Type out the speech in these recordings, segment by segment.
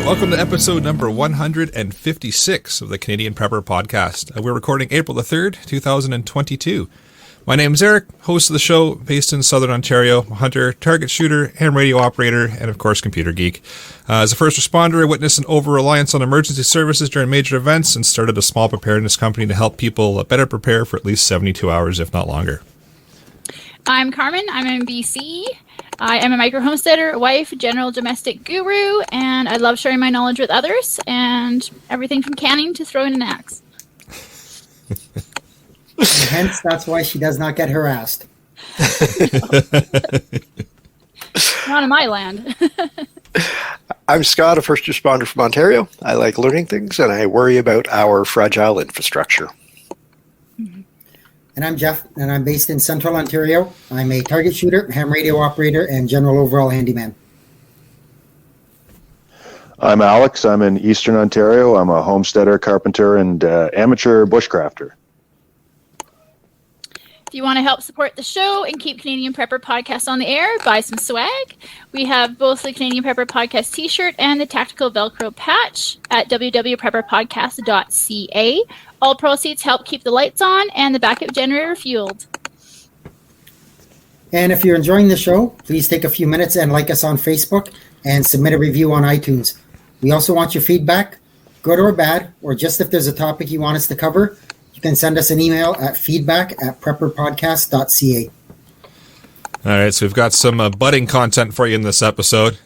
Welcome to episode number 156 of the Canadian Prepper Podcast. We're recording April the 3rd, 2022. My name is Eric, host of the show, based in Southern Ontario, hunter, target shooter, ham radio operator, and of course, computer geek. As a first responder, I witnessed an over-reliance on emergency services during major events and started a small preparedness company to help people better prepare for at least 72 hours, if not longer. I'm Carmen. I'm in BC. I am a micro-homesteader, wife, general domestic guru, and I love sharing my knowledge with others, and everything from canning to throwing an axe. Hence, that's why she does not get harassed. Not in my land. I'm Scott, a first responder from Ontario. I like learning things, and I worry about our fragile infrastructure. And I'm Jeff, and I'm based in Central Ontario. I'm a target shooter, ham radio operator, and general overall handyman. I'm Alex. I'm in Eastern Ontario. I'm a homesteader, carpenter, and amateur bushcrafter. If you want to help support the show and keep Canadian Prepper Podcast on the air, buy some swag. We have both the Canadian Prepper Podcast t-shirt and the tactical Velcro patch at www.prepperpodcast.ca. All proceeds help keep the lights on and the backup generator fueled. And if you're enjoying the show, please take a few minutes and like us on Facebook and submit a review on iTunes. We also want your feedback, good or bad, or just if there's a topic you want us to cover. You can send us an email at feedback@prepperpodcast.ca. All right, so we've got some budding content for you in this episode.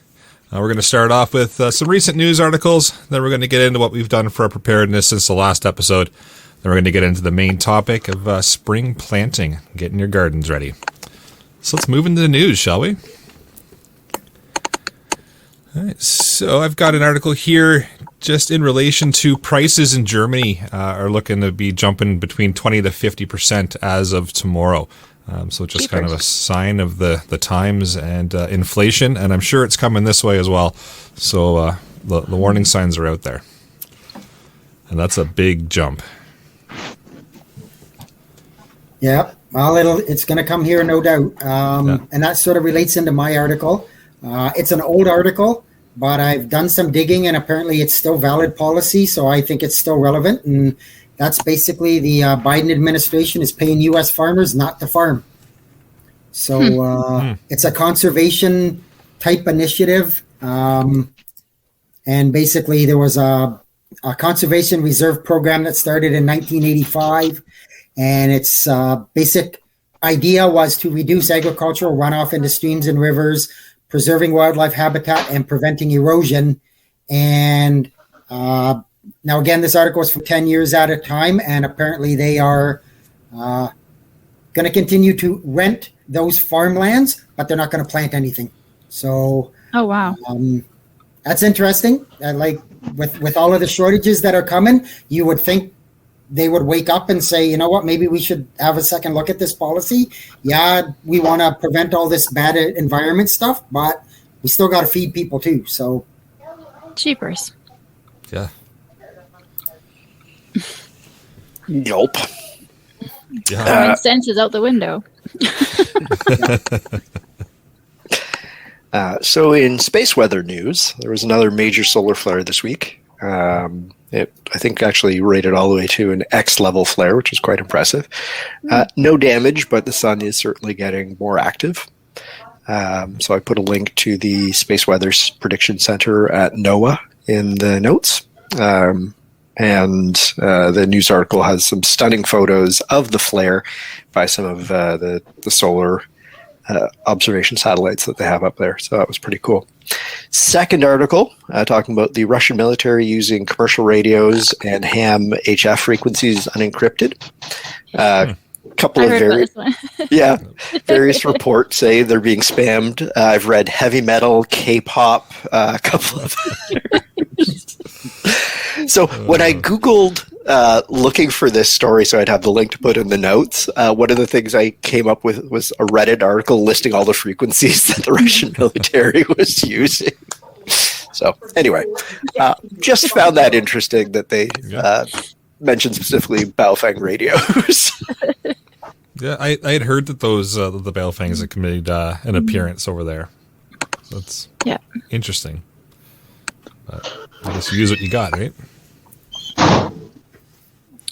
We're going to start off with some recent news articles. Then we're going to get into what we've done for our preparedness since the last episode. Then we're going to get into the main topic of spring planting, getting your gardens ready. So let's move into the news, shall we? All right, so I've got an article here just in relation to prices in Germany are looking to be jumping between 20 to 50% as of tomorrow. So just kind of a sign of the times and inflation, and I'm sure it's coming this way as well. So the warning signs are out there. And that's a big jump. Yeah, well, it's going to come here, no doubt. And that sort of relates into my article. It's an old article, but I've done some digging, and apparently it's still valid policy, so I think it's still relevant. And that's basically the Biden administration is paying U.S. farmers not to farm. So it's a conservation type initiative. And basically there was a conservation reserve program that started in 1985. And its basic idea was to reduce agricultural runoff into streams and rivers, preserving wildlife habitat and preventing erosion. And now, again, this article is for 10 years at a time, and apparently they are going to continue to rent those farmlands, but they're not going to plant anything. So, oh wow, that's interesting. Like with all of the shortages that are coming, you would think they would wake up and say, you know what, maybe we should have a second look at this policy. Yeah, we want to prevent all this bad environment stuff, but we still got to feed people too. So, cheapers. Yeah. Nope. Yeah. Common sense is out the window. So in space weather news, there was another major solar flare this week. It, I think, actually rated all the way to an X-level flare, which is quite impressive. No damage, but the sun is certainly getting more active. So I put a link to the Space Weather Prediction Center at NOAA in the notes. And the news article has some stunning photos of the flare by some of the solar observation satellites that they have up there. So that was pretty cool. Second article, talking about the Russian military using commercial radios and ham HF frequencies unencrypted. Couple of various reports say they're being spammed. I've read heavy metal, K-pop, a couple of So when I Googled looking for this story, so I'd have the link to put in the notes, one of the things I came up with was a Reddit article listing all the frequencies that the Russian military was using. So anyway, just found that interesting that they mentioned specifically Baofeng radios. Yeah, I had heard that those the Baofangs had committed an appearance over there. So that's interesting. But I guess use what you got, right?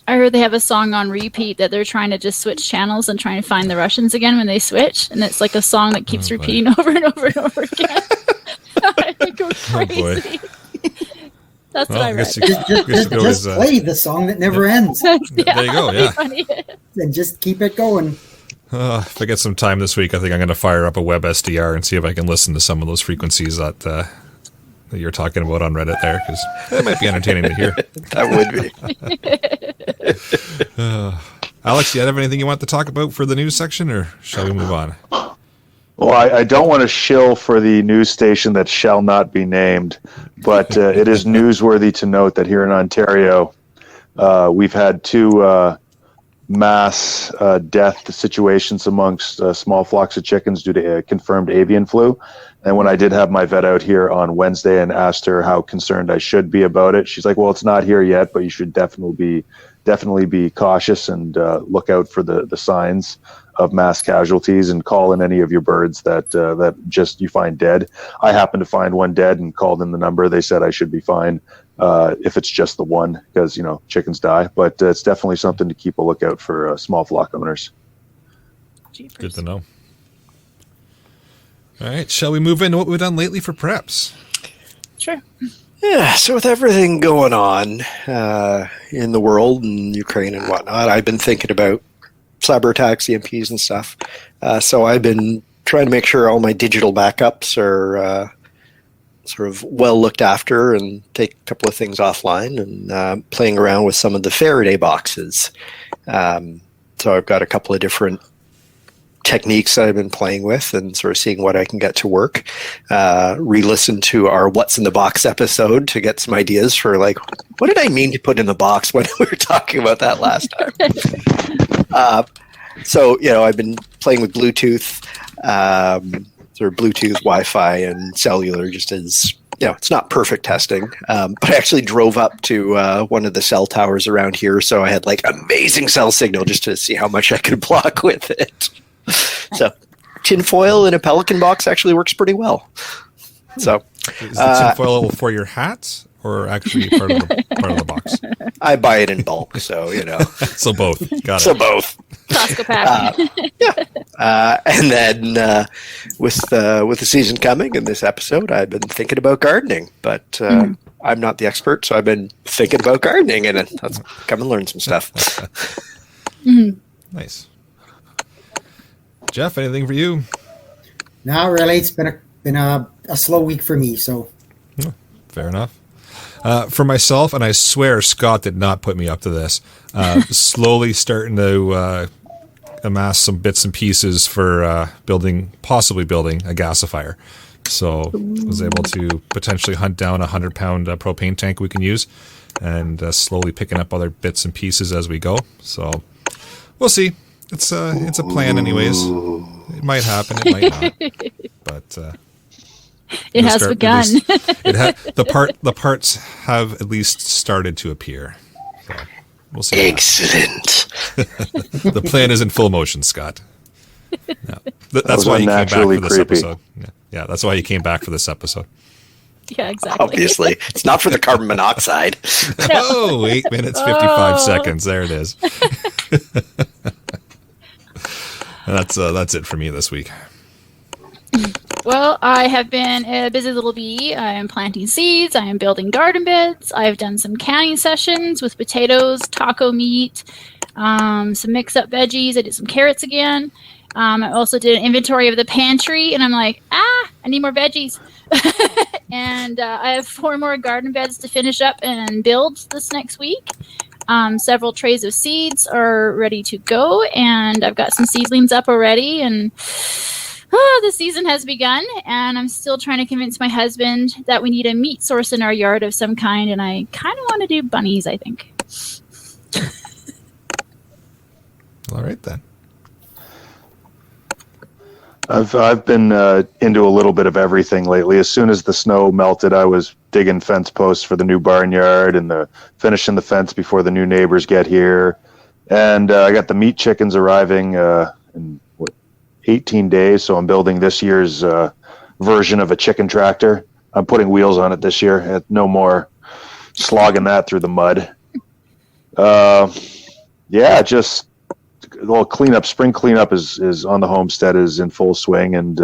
I heard they have a song on repeat that they're trying to just switch channels and trying to find the Russians again when they switch, and it's like a song that keeps repeating over and over and over again. I go crazy. That's what I read. Just play the song that never ends. Yeah, there you go. Yeah, and just keep it going. If I get some time this week, I think I'm going to fire up a web SDR and see if I can listen to some of those frequencies that you're talking about on Reddit there, because it might be entertaining to hear. That would be. Alex, do you have anything you want to talk about for the news section, or shall we move on? Well, I don't want to shill for the news station that shall not be named, but it is newsworthy to note that here in Ontario, we've had two mass death situations amongst small flocks of chickens due to confirmed avian flu. And when I did have my vet out here on Wednesday and asked her how concerned I should be about it, she's like, well, it's not here yet, but you should definitely be cautious and look out for the signs of mass casualties and call in any of your birds that just you find dead. I happened to find one dead and called in the number. They said I should be fine if it's just the one, because, chickens die. But it's definitely something to keep a lookout for small flock owners. Good to know. All right, shall we move into what we've done lately for preps? Sure. Yeah, so with everything going on in the world and Ukraine and whatnot, I've been thinking about cyber attacks, EMPs and stuff. So I've been trying to make sure all my digital backups are sort of well looked after and take a couple of things offline and playing around with some of the Faraday boxes. So I've got a couple of different techniques that I've been playing with and sort of seeing what I can get to work. Re-listen to our What's in the Box episode to get some ideas for like, what did I mean to put in the box when we were talking about that last time? So, I've been playing with Bluetooth, sort of Bluetooth, Wi-Fi, and cellular just as, it's not perfect testing. But I actually drove up to one of the cell towers around here, so I had like amazing cell signal just to see how much I could block with it. So tinfoil in a Pelican box actually works pretty well. So is the tinfoil for your hats or actually part of the box? I buy it in bulk, so So both. Got it. So both. Costco pack. Yeah. And then with the season coming and this episode, I've been thinking about gardening, but I'm not the expert, so I've been thinking about gardening, and let's come and learn some stuff. Nice. Jeff, anything for you? Not really. It's been a slow week for me. So, fair enough. For myself, and I swear Scott did not put me up to this. Slowly starting to amass some bits and pieces for possibly building a gasifier. So I was able to potentially hunt down a 100-pound propane tank we can use, and slowly picking up other bits and pieces as we go. So we'll see. It's a plan, anyways. It might happen, it might not. But it has begun. The parts have at least started to appear. So we'll see. Excellent. The plan is in full motion, Scott. No. That's why you came back for this episode. Yeah, that's why you came back for this episode. Yeah, exactly. Obviously. It's not for the carbon monoxide. Oh, 8 minutes, 55 seconds. There it is. That's it for me this week. Well, I have been a busy little bee. I am planting seeds. I am building garden beds. I've done some canning sessions with potatoes, taco meat, some mix-up veggies. I did some carrots again. I also did an inventory of the pantry, and I'm like, I need more veggies. And I have 4 more garden beds to finish up and build this next week. Several trays of seeds are ready to go, and I've got some seedlings up already, and the season has begun, and I'm still trying to convince my husband that we need a meat source in our yard of some kind, and I kind of want to do bunnies, I think. All right, then. I've been into a little bit of everything lately. As soon as the snow melted, I was digging fence posts for the new barnyard and finishing the fence before the new neighbors get here. And I got the meat chickens arriving in 18 days, so I'm building this year's version of a chicken tractor. I'm putting wheels on it this year. No more slogging that through the mud. Just a little cleanup. Spring cleanup is on the homestead, is in full swing, and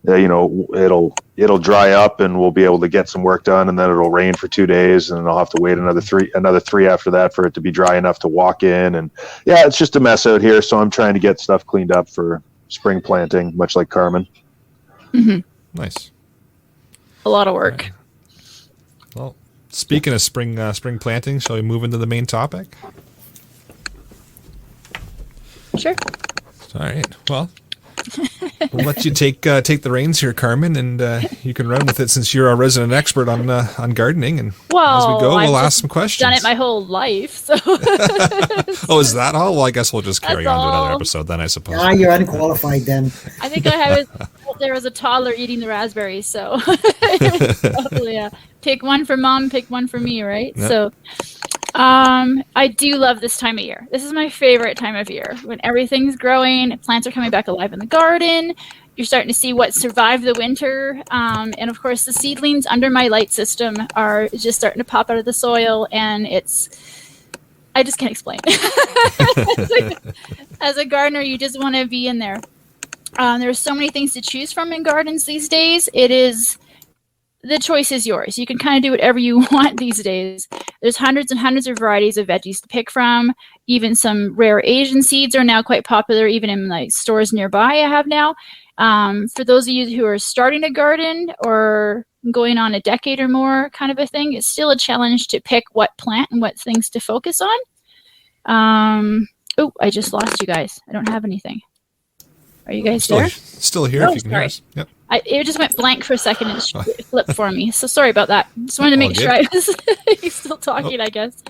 it'll dry up, and we'll be able to get some work done, and then it'll rain for 2 days, and I'll have to wait another three after that for it to be dry enough to walk in. And yeah, it's just a mess out here, so I'm trying to get stuff cleaned up for spring planting, much like Carmen. Mm-hmm. Nice. A lot of work. Well, speaking of spring planting, shall we move into the main topic? Sure. All right. Well, we'll let you take the reins here, Carmen, and you can run with it since you're our resident expert on gardening. And as we go, we'll ask some questions. I've done it my whole life, so. Oh, is that all? Well, I guess we'll just carry on to another episode then, I suppose. Ah, you're unqualified then. I think there was a toddler eating the raspberries, so probably, pick one for mom, pick one for me, right? Yep. So. I do love this time of year. This is my favorite time of year when everything's growing, plants are coming back alive in the garden. You're starting to see what survived the winter. And of course, the seedlings under my light system are just starting to pop out of the soil, and I just can't explain. As a gardener, you just want to be in there. There's so many things to choose from in gardens these days. The choice is yours. You can kind of do whatever you want these days. There's hundreds and hundreds of varieties of veggies to pick from. Even some rare Asian seeds are now quite popular, even in like stores nearby I have now. For those of you who are starting a garden or going on a decade or more kind of a thing, it's still a challenge to pick what plant and what things to focus on. I just lost you guys. I don't have anything. Are you guys there? Still here, if you can hear us. Yep. It just went blank for a second and it flipped for me. So sorry about that. Just wanted to make sure I was still talking, I guess.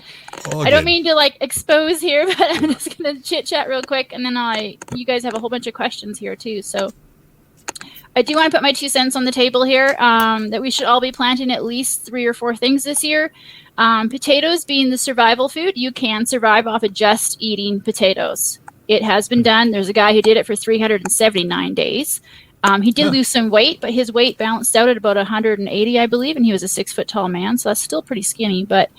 I don't mean to expose here, but I'm just going to chit chat real quick. And then you guys have a whole bunch of questions here too. So I do want to put my 2 cents on the table here, that we should all be planting at least 3 or 4 things this year. Potatoes being the survival food, you can survive off of just eating potatoes. It has been done. There's a guy who did it for 379 days. He did lose some weight, but his weight balanced out at about 180, I believe, and he was a 6-foot tall man, so that's still pretty skinny. But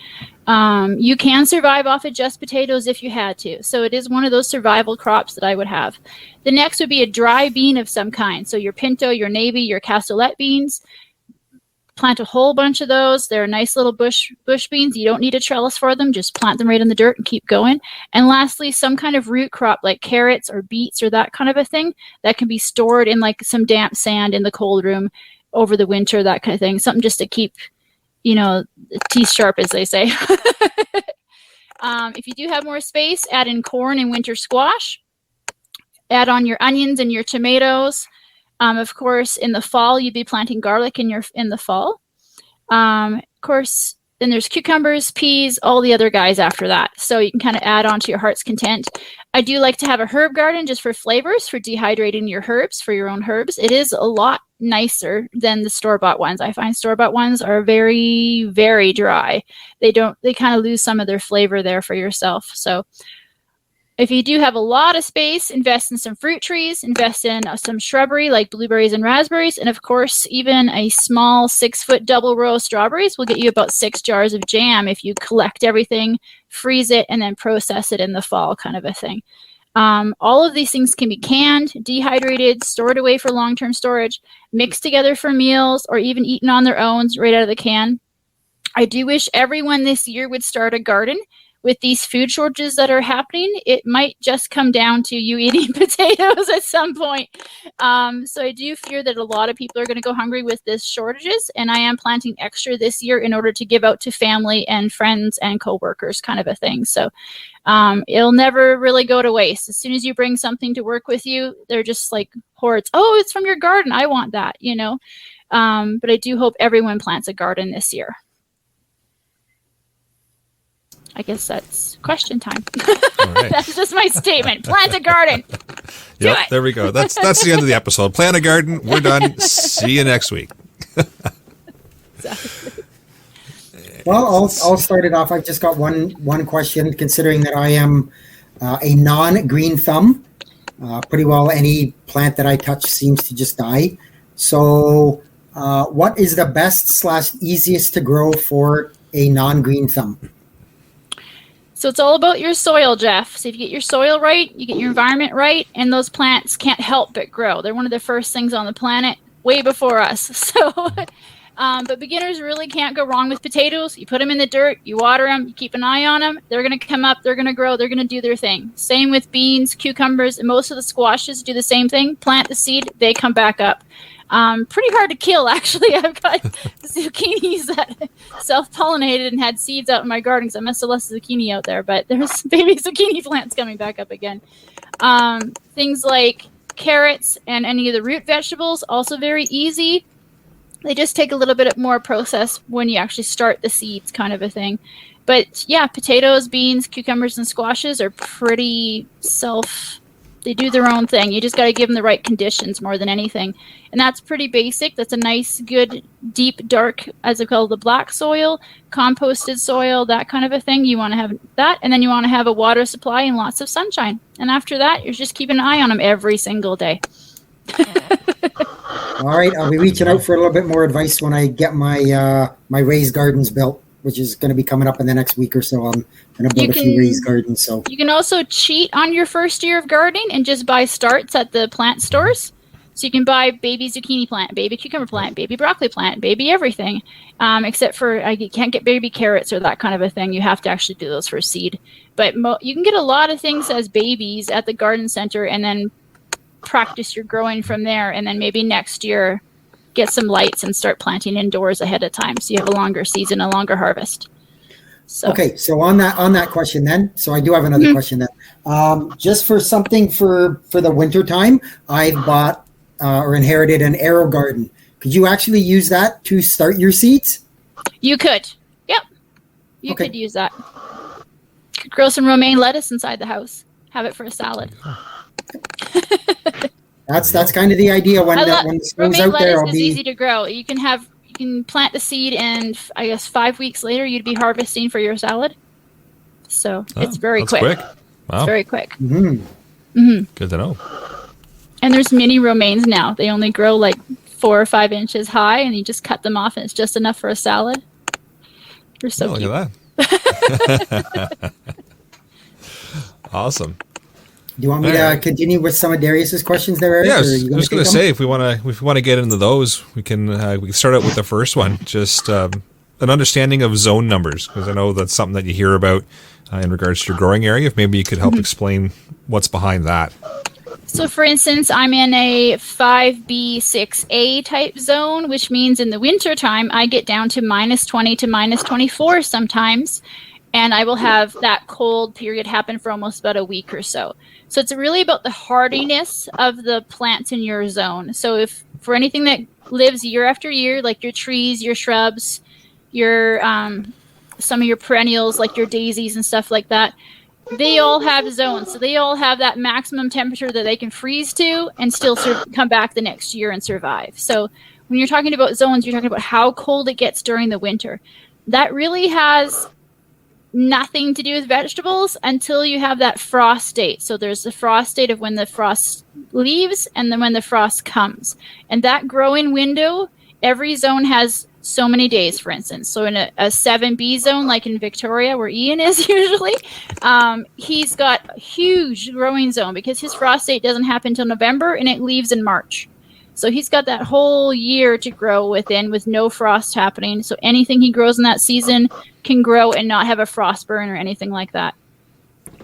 you can survive off of just potatoes if you had to. So it is one of those survival crops that I would have. The next would be a dry bean of some kind. So your pinto, your navy, your cassoulet beans. Plant a whole bunch of those. They're nice little bush beans. You don't need a trellis for them. Just plant them right in the dirt and keep going. And lastly, some kind of root crop like carrots or beets or that kind of a thing that can be stored in some damp sand in the cold room over the winter, that kind of thing. Something just to keep, teeth sharp, as they say. If you do have more space, add in corn and winter squash. Add on your onions and your tomatoes. Of course, in the fall, you'd be planting garlic in the fall. Of course, then there's cucumbers, peas, all the other guys after that. So you can kind of add on to your heart's content. I do like to have a herb garden just for flavors, for dehydrating your herbs, for your own herbs. It is a lot nicer than the store-bought ones. I find store-bought ones are very, very dry. They kind of lose some of their flavor there for yourself. So if you do have a lot of space, invest in some fruit trees, invest in some shrubbery like blueberries and raspberries, and of course, even a small 6-foot double row of strawberries will get you about 6 jars of jam if you collect everything, freeze it, and then process it in the fall, kind of a thing. All of these things can be canned, dehydrated, stored away for long-term storage, mixed together for meals, or even eaten on their own right out of the can. I do wish everyone this year would start a garden. With these food shortages that are happening, it might just come down to you eating potatoes at some point. So I do fear that a lot of people are going to go hungry with this shortages, and I am planting extra this year in order to give out to family and friends and coworkers, kind of a thing. So it'll never really go to waste. As soon as you bring something to work with you, they're just like hordes. Oh, it's from your garden. I want that, But I do hope everyone plants a garden this year. I guess that's question time. All right. That's just my statement. Plant a garden. Yep, there we go. That's the end of the episode. Plant a garden. We're done. See you next week. Exactly. Well, I'll start it off. I've just got one question, considering that I am a non-green thumb. Pretty well any plant that I touch seems to just die. So What is the best / easiest to grow for a non-green thumb? So it's all about your soil, Jeff. So if you get your soil right, you get your environment right, and those plants can't help but grow. They're one of the first things on the planet, way before us. So, but beginners really can't go wrong with potatoes. You put them in the dirt, you water them, you keep an eye on them. They're going to come up, they're going to grow, they're going to do their thing. Same with beans, cucumbers, and most of the squashes do the same thing. Plant the seed, they come back up. Pretty hard to kill, actually. I've got zucchinis that self-pollinated and had seeds out in my garden because I must have left zucchini out there, but there's baby zucchini plants coming back up again. Things like carrots and any of the root vegetables, also very easy. They just take a little bit more process when you actually start the seeds, kind of a thing. But yeah, potatoes, beans, cucumbers, and squashes are pretty they do their own thing. You just got to give them the right conditions more than anything. And that's pretty basic. That's a nice, good, deep, dark, as I call it, the black soil, composted soil, that kind of a thing. You want to have that. And then you want to have a water supply and lots of sunshine. And after that, you're just keeping an eye on them every single day. All right. I'll be reaching out for a little bit more advice when I get my my raised gardens built, which is going to be coming up in the next week or so. I'm going to build a few raised gardens. So you can also cheat on your first year of gardening and just buy starts at the plant stores. So you can buy baby zucchini plant, baby cucumber plant, baby broccoli plant, baby everything, except for you can't get baby carrots or that kind of a thing. You have to actually do those for seed. But you can get a lot of things as babies at the garden center and then practice your growing from there. And then maybe next year get some lights and start planting indoors ahead of time, so you have a longer season, a longer harvest. So. Okay, so on that question then, so I do have another question then. Just for something for the winter time, I've bought or inherited an arrow garden. Could you actually use that to start your seeds? You could. Yep. You could use that. Could grow some romaine lettuce inside the house. Have it for a salad. That's kind of the idea when the snow's out there. Romaine lettuce is easy to grow. You can plant the seed, and I guess 5 weeks later you'd be harvesting for your salad. So it's very quick. Wow. It's very quick. Good to know. And there's mini romaines now. They only grow like 4 or 5 inches high, and you just cut them off, and it's just enough for a salad. They're so cute. Look at that. Awesome. Do you want me to continue with some of Darius's questions there, Eric? Yeah, I was just going to say, if we want to get into those, we can start out with the first one. Just an understanding of zone numbers, because I know that's something that you hear about in regards to your growing area. If maybe you could help explain what's behind that. So, for instance, I'm in a 5B, 6A type zone, which means in the winter time I get down to -20 to -24 sometimes. And I will have that cold period happen for almost about a week or so. So it's really about the hardiness of the plants in your zone. So if for anything that lives year after year, like your trees, your shrubs, your some of your perennials, like your daisies and stuff like that, they all have zones. So they all have that maximum temperature that they can freeze to and still come back the next year and survive. So when you're talking about zones, you're talking about how cold it gets during the winter. That really has nothing to do with vegetables until you have that frost date. So there's the frost date of when the frost leaves and then when the frost comes. And that growing window, every zone has so many days, for instance. So in a 7B zone, like in Victoria, where Ian is usually, he's got a huge growing zone because his frost date doesn't happen until November and it leaves in March. So he's got that whole year to grow within with no frost happening. So anything he grows in that season can grow and not have a frost burn or anything like that.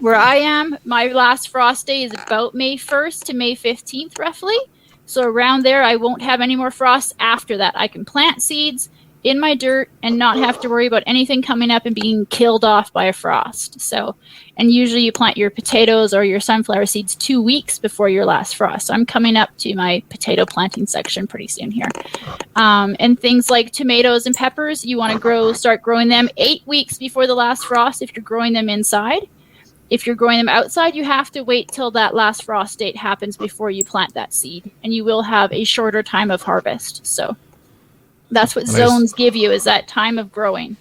Where I am, my last frost day is about May 1st to May 15th, roughly. So around there, I won't have any more frost after that. I can plant seeds in my dirt and not have to worry about anything coming up and being killed off by a frost. So, and usually you plant your potatoes or your sunflower seeds 2 weeks before your last frost. So I'm coming up to my potato planting section pretty soon here. And things like tomatoes and peppers, you want to start growing them 8 weeks before the last frost if you're growing them inside. If you're growing them outside, you have to wait till that last frost date happens before you plant that seed, and you will have a shorter time of harvest. So that's what zones give you, is that time of growing.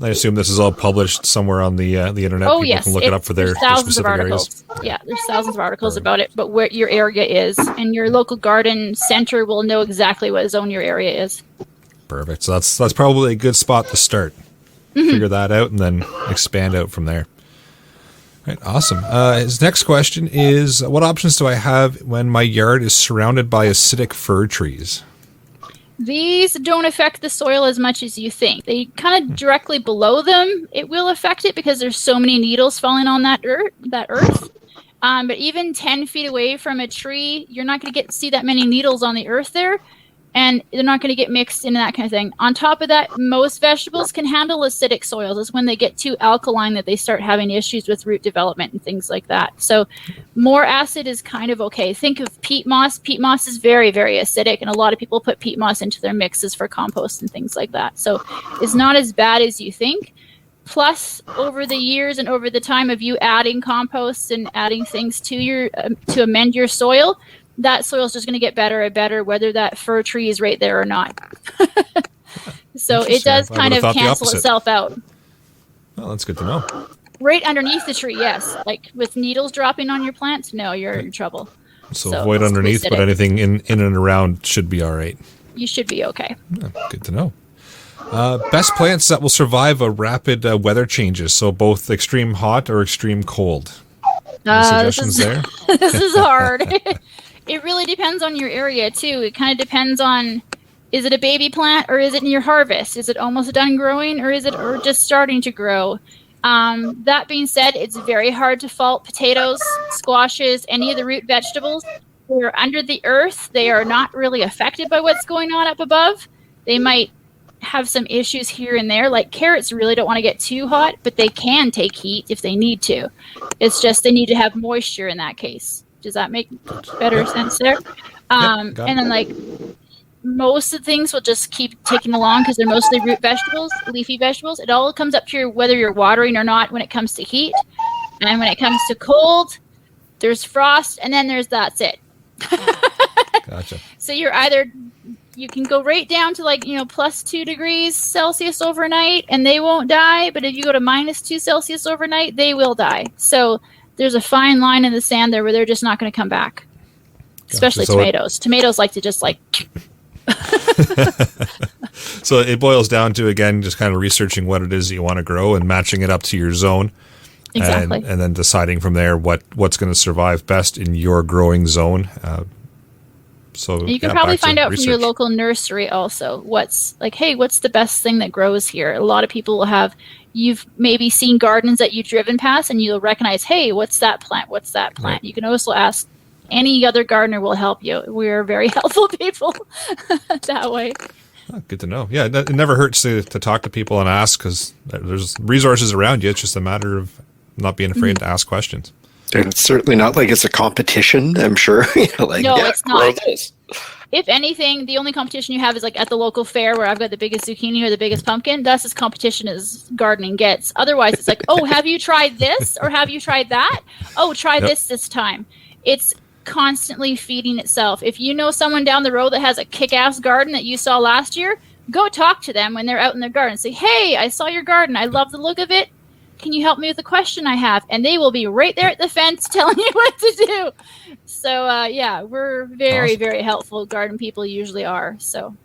I assume this is all published somewhere on the internet. Oh, People yes. can look it up for their thousands of specific articles. areas. Yeah, there's thousands of articles about it, but where your area is, and your local garden center will know exactly what zone your area is. Perfect. So that's probably a good spot to start. Figure that out and then expand out from there. All right, awesome. His next question is, what options do I have when my yard is surrounded by acidic fir trees? These don't affect the soil as much as you think. They kind of directly below them, it will affect it because there's so many needles falling on that earth. But even 10 feet away from a tree, you're not going to see that many needles on the earth there. And they're not going to get mixed into that kind of thing. On top of that, most vegetables can handle acidic soils. It's when they get too alkaline that they start having issues with root development and things like that. So more acid is kind of okay. Think of peat moss. Peat moss is very, very acidic, and a lot of people put peat moss into their mixes for compost and things like that. So it's not as bad as you think. Plus, over the years and over the time of you adding compost and adding things to to amend your soil, that soil is just going to get better and better, whether that fir tree is right there or not. So it does kind of cancel itself out. Well, that's good to know. Right underneath the tree, yes. Like with needles dropping on your plants, no, you're in trouble. So avoid underneath, but anything in and around should be all right. You should be okay. Yeah, good to know. Best plants that will survive a rapid weather changes, so both extreme hot or extreme cold. Any suggestions there? This is hard. It really depends on your area, too. It kind of depends on, is it a baby plant or is it in your harvest? Is it almost done growing or is it just starting to grow? That being said, it's very hard to fault potatoes, squashes, any of the root vegetables. They're under the earth. They are not really affected by what's going on up above. They might have some issues here and there. Like carrots really don't want to get too hot, but they can take heat if they need to. It's just they need to have moisture in that case. Does that make better sense there? And then like most of the things will just keep ticking along because they're mostly root vegetables, leafy vegetables. It all comes up to whether you're watering or not when it comes to heat. And when it comes to cold, there's frost, and then that's it. Gotcha. So you can go right down to plus 2 degrees Celsius overnight and they won't die. But if you go to minus 2 Celsius overnight, they will die. So there's a fine line in the sand there where they're just not going to come back. Especially tomatoes. Tomatoes like to just So it boils down to, again, just kind of researching what it is that you want to grow and matching it up to your zone. Exactly. And then deciding from there what's going to survive best in your growing zone. So you can probably find out from your local nursery also what's the best thing that grows here. A lot of people will have, you've maybe seen gardens that you've driven past and you'll recognize, hey, what's that plant? What's that plant? Right. You can also ask, any other gardener will help you. We're very helpful people that way. Oh, good to know. Yeah, it never hurts to talk to people and ask because there's resources around you. It's just a matter of not being afraid to ask questions. And it's certainly not like it's a competition, I'm sure. No, it's not. If anything, the only competition you have is at the local fair where I've got the biggest zucchini or the biggest pumpkin. That's as competition as gardening gets. Otherwise, it's oh, have you tried this or have you tried that? Oh, try this time. It's constantly feeding itself. If you know someone down the road that has a kick-ass garden that you saw last year, go talk to them when they're out in their garden. Say, hey, I saw your garden. I love the look of it. Can you help me with a question I have? And they will be right there at the fence telling you what to do. So, we're very, awesome. Very helpful. Garden people usually are. So,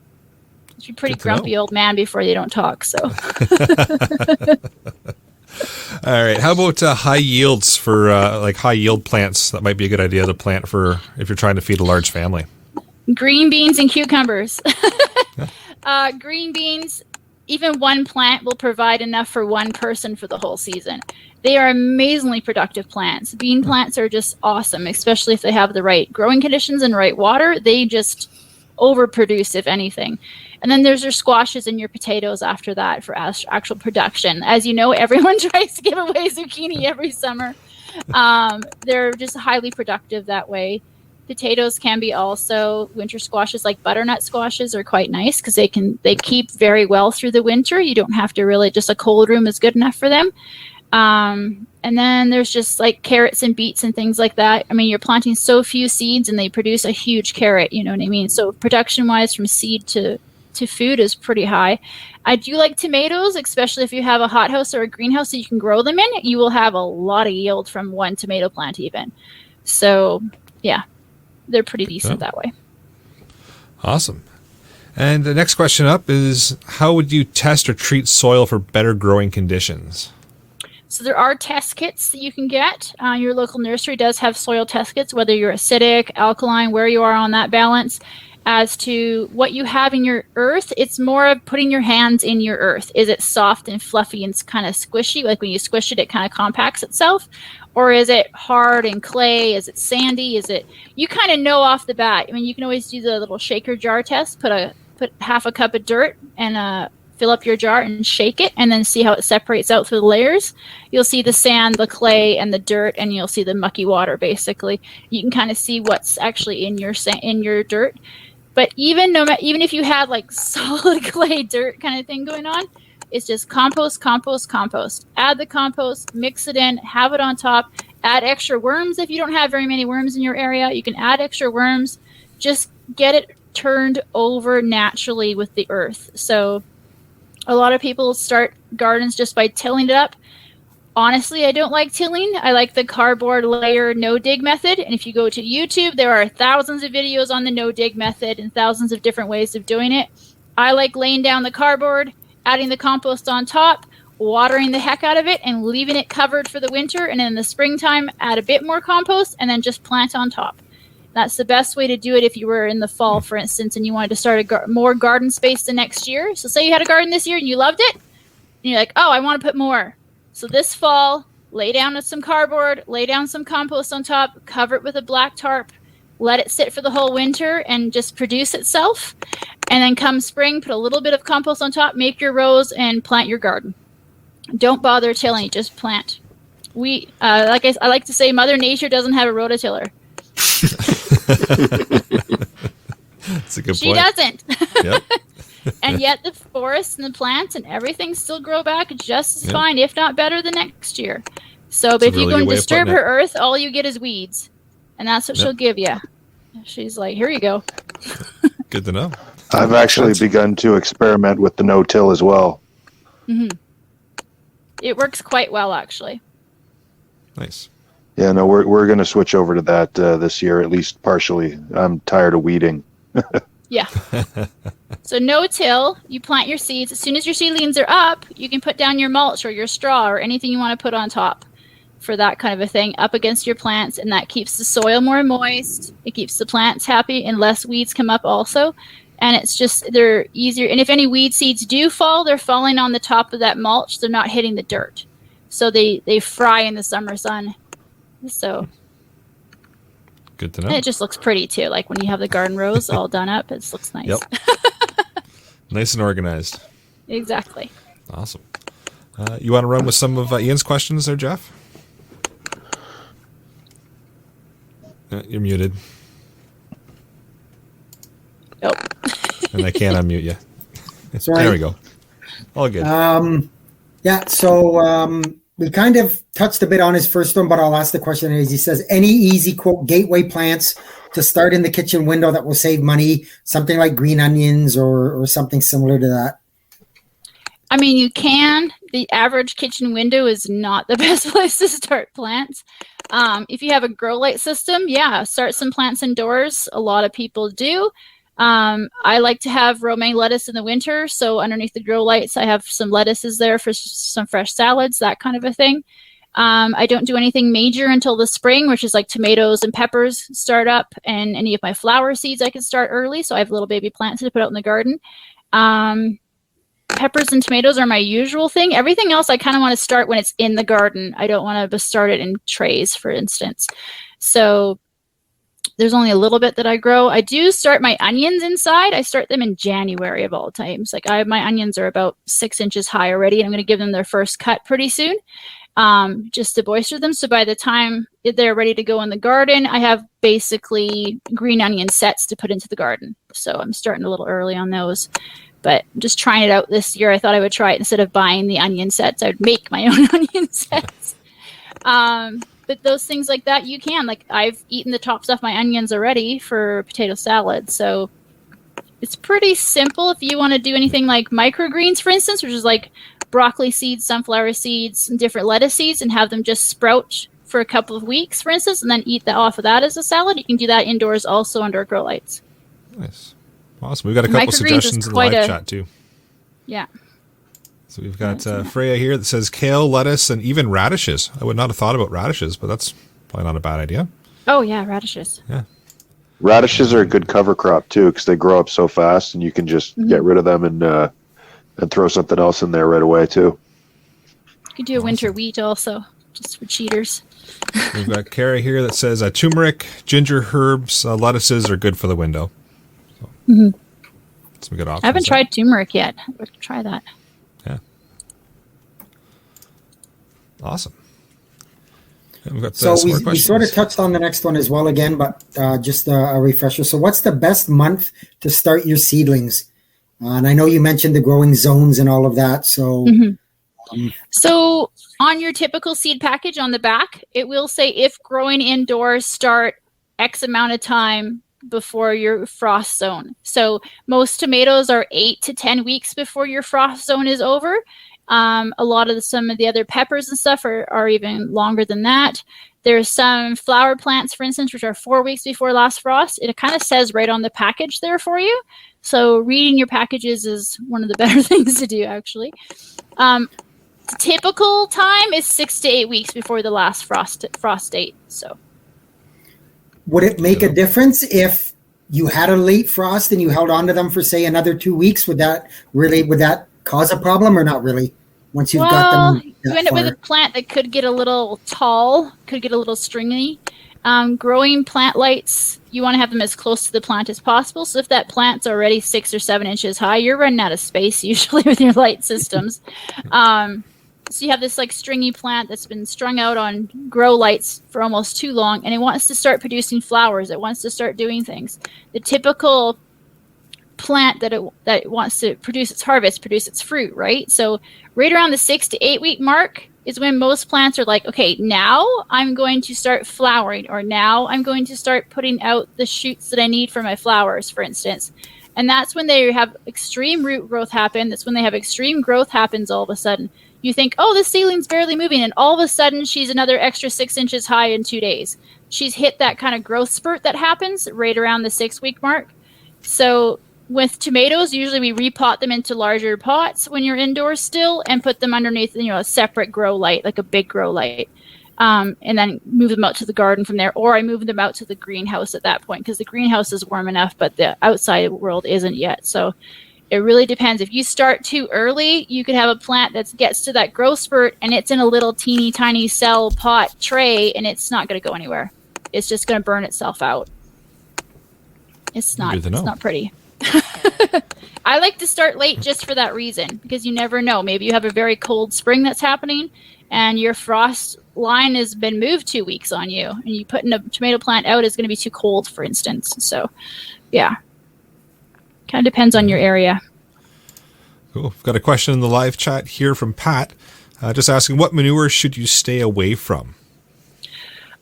it's a pretty grumpy old man before they don't talk. So, all right. How about high yields for high yield plants? That might be a good idea to plant for if you're trying to feed a large family. Green beans and cucumbers. Green beans. Even one plant will provide enough for one person for the whole season. They are amazingly productive plants. Bean plants are just awesome, especially if they have the right growing conditions and right water. They just overproduce, if anything. And then there's your squashes and your potatoes after that for actual production. As you know, everyone tries to give away zucchini every summer. They're just highly productive that way. Potatoes can be also winter squashes, like butternut squashes are quite nice because they keep very well through the winter. You don't have to really, just a cold room is good enough for them. And then there's just carrots and beets and things like that. I mean, you're planting so few seeds and they produce a huge carrot, you know what I mean? So production wise from seed to to food is pretty high. I do like tomatoes, especially if you have a hothouse or a greenhouse that you can grow them in. You will have a lot of yield from one tomato plant even. So, yeah, they're pretty decent that way. Awesome. And the next question up is, how would you test or treat soil for better growing conditions? So there are test kits that you can get. Your local nursery does have soil test kits, whether you're acidic, alkaline, where you are on that balance. As to what you have in your earth, it's more of putting your hands in your earth. Is it soft and fluffy and kind of squishy? Like when you squish it, it kind of compacts itself? Or is it hard and clay? Is it sandy? You kind of know off the bat. I mean, you can always do the little shaker jar test, put half a cup of dirt and fill up your jar and shake it, and then see how it separates out through the layers. You'll see the sand, the clay, and the dirt, and you'll see the mucky water, basically. You can kind of see what's actually in your dirt. But even if you had like solid clay dirt kind of thing going on, it's just compost, compost, compost. Add the compost, mix it in, have it on top. Add extra worms if you don't have very many worms in your area. You can add extra worms. Just get it turned over naturally with the earth. So a lot of people start gardens just by tilling it up. Honestly, I don't like tilling. I like the cardboard layer no-dig method. And if you go to YouTube, there are thousands of videos on the no-dig method and thousands of different ways of doing it. I like laying down the cardboard, adding the compost on top, watering the heck out of it, and leaving it covered for the winter. And in the springtime, add a bit more compost and then just plant on top. That's the best way to do it if you were in the fall, for instance, and you wanted to start more garden space the next year. So say you had a garden this year and you loved it, and you're like, oh, I want to put more. So this fall, lay down some cardboard, lay down some compost on top, cover it with a black tarp, let it sit for the whole winter and just produce itself. And then come spring, put a little bit of compost on top, make your rows, and plant your garden. Don't bother tilling, just plant. I like to say, Mother Nature doesn't have a rototiller. That's a good point. She doesn't. Yep. And yet the forests and the plants and everything still grow back just as fine, if not better, the next year. So but if you go and disturb her earth, all you get is weeds. And that's what she'll give you. She's like, here you go. Good to know. I've actually begun to experiment with the no-till as well. Mm-hmm. It works quite well, actually. Nice. Yeah, no, we're going to switch over to that this year, at least partially. I'm tired of weeding. Yeah. So no-till, you plant your seeds. As soon as your seedlings are up, you can put down your mulch or your straw or anything you want to put on top for that kind of a thing up against your plants, and that keeps the soil more moist. It keeps the plants happy and less weeds come up also. And it's just, they're easier. And if any weed seeds do fall, they're falling on the top of that mulch. They're not hitting the dirt. So they fry in the summer sun. So good to know. And it just looks pretty too. Like when you have the garden rows all done up, it looks nice. Yep. Nice and organized. Exactly. Awesome. You want to run with some of Ian's questions there, Jeff? You're muted. Nope. And I can't unmute you. Sorry. There we go. All good. Yeah, so we kind of touched a bit on his first one, but I'll ask the question anyways. He says, any easy, quote, gateway plants to start in the kitchen window that will save money, something like green onions or something similar to that? I mean, you can. The average kitchen window is not the best place to start plants. If you have a grow light system, yeah, start some plants indoors. A lot of people do. I like to have romaine lettuce in the winter, so underneath the grow lights, I have some lettuces there for some fresh salads, that kind of a thing. I don't do anything major until the spring, which is like tomatoes and peppers start up, and any of my flower seeds I can start early, so I have little baby plants to put out in the garden. Peppers and tomatoes are my usual thing. Everything else I kind of want to start when it's in the garden. I don't want to start it in trays, for instance. So there's only a little bit that I grow. I do start my onions inside. I start them in January of all times. Like my onions are about 6 inches high already, and I'm going to give them their first cut pretty soon, just to moisture them. So by the time they're ready to go in the garden, I have basically green onion sets to put into the garden. So I'm starting a little early on those. But I'm just trying it out this year. I thought I would try it instead of buying the onion sets. I would make my own onion sets. But those things like that, you can. Like I've eaten the tops off my onions already for potato salad. So it's pretty simple if you want to do anything like microgreens, for instance, which is like broccoli seeds, sunflower seeds, and different lettuce seeds, and have them just sprout for a couple of weeks, for instance, and then eat that off of that as a salad. You can do that indoors also under grow lights. Nice. Awesome. We've got a couple suggestions in the live chat too. Yeah. So we've got Freya here that says kale, lettuce, and even radishes. I would not have thought about radishes, but that's probably not a bad idea. Oh, yeah, radishes. Yeah. Radishes are a good cover crop too, because they grow up so fast, and you can just get rid of them and throw something else in there right away too. You could do a winter wheat also, just for cheaters. We've got Kara here that says turmeric, ginger, herbs, lettuces are good for the window. So, some good options. I haven't tried turmeric yet. I'll try that. Yeah. Awesome. And we've got, so some more we questions. sort of touched on the next one as well again, but just a refresher. So what's the best month to start your seedlings? And I know you mentioned the growing zones and all of that. So, So on your typical seed package on the back, it will say if growing indoors, start X amount of time before your frost zone. So most tomatoes are 8 to 10 weeks before your frost zone is over. A lot of some of the other peppers and stuff are even longer than that. There's some flower plants, for instance, which are 4 weeks before last frost. It kind of says right on the package there for you. So reading your packages is one of the better things to do, actually. Typical time is 6 to 8 weeks before the last frost date. So, would it make a difference if you had a late frost and you held on to them for say another 2 weeks? Would that cause a problem or not really? Once you've got them, you end up with a plant that could get a little tall, could get a little stringy. Growing plant lights, you want to have them as close to the plant as possible. So if that plant's already 6 or 7 inches high, you're running out of space usually with your light systems. So you have this like stringy plant that's been strung out on grow lights for almost too long, and it wants to start producing flowers. It wants to start doing things. The typical plant that it wants to produce its harvest, produce its fruit, right? So right around the 6 to 8 week mark is when most plants are like, okay, now I'm going to start flowering, or now I'm going to start putting out the shoots that I need for my flowers, for instance. And that's when they have extreme root growth happen. That's when they have extreme growth happens all of a sudden. You think, oh, the seedling's barely moving, and all of a sudden she's another extra 6 inches high in 2 days. She's hit that kind of growth spurt that happens right around the 6 week mark. So with tomatoes, usually we repot them into larger pots when you're indoors still and put them underneath, a separate grow light, like a big grow light, and then move them out to the garden from there. Or I move them out to the greenhouse at that point because the greenhouse is warm enough, but the outside world isn't yet. So it really depends. If you start too early, you could have a plant that gets to that growth spurt and it's in a little teeny tiny cell pot tray and it's not going to go anywhere. It's just going to burn itself out. It's not pretty. I like to start late just for that reason, because you never know. Maybe you have a very cold spring that's happening and your frost line has been moved 2 weeks on you, and you putting a tomato plant out is going to be too cold, for instance. So, yeah. Kind of depends on your area. Cool. We've got a question in the live chat here from Pat, just asking, what manure should you stay away from?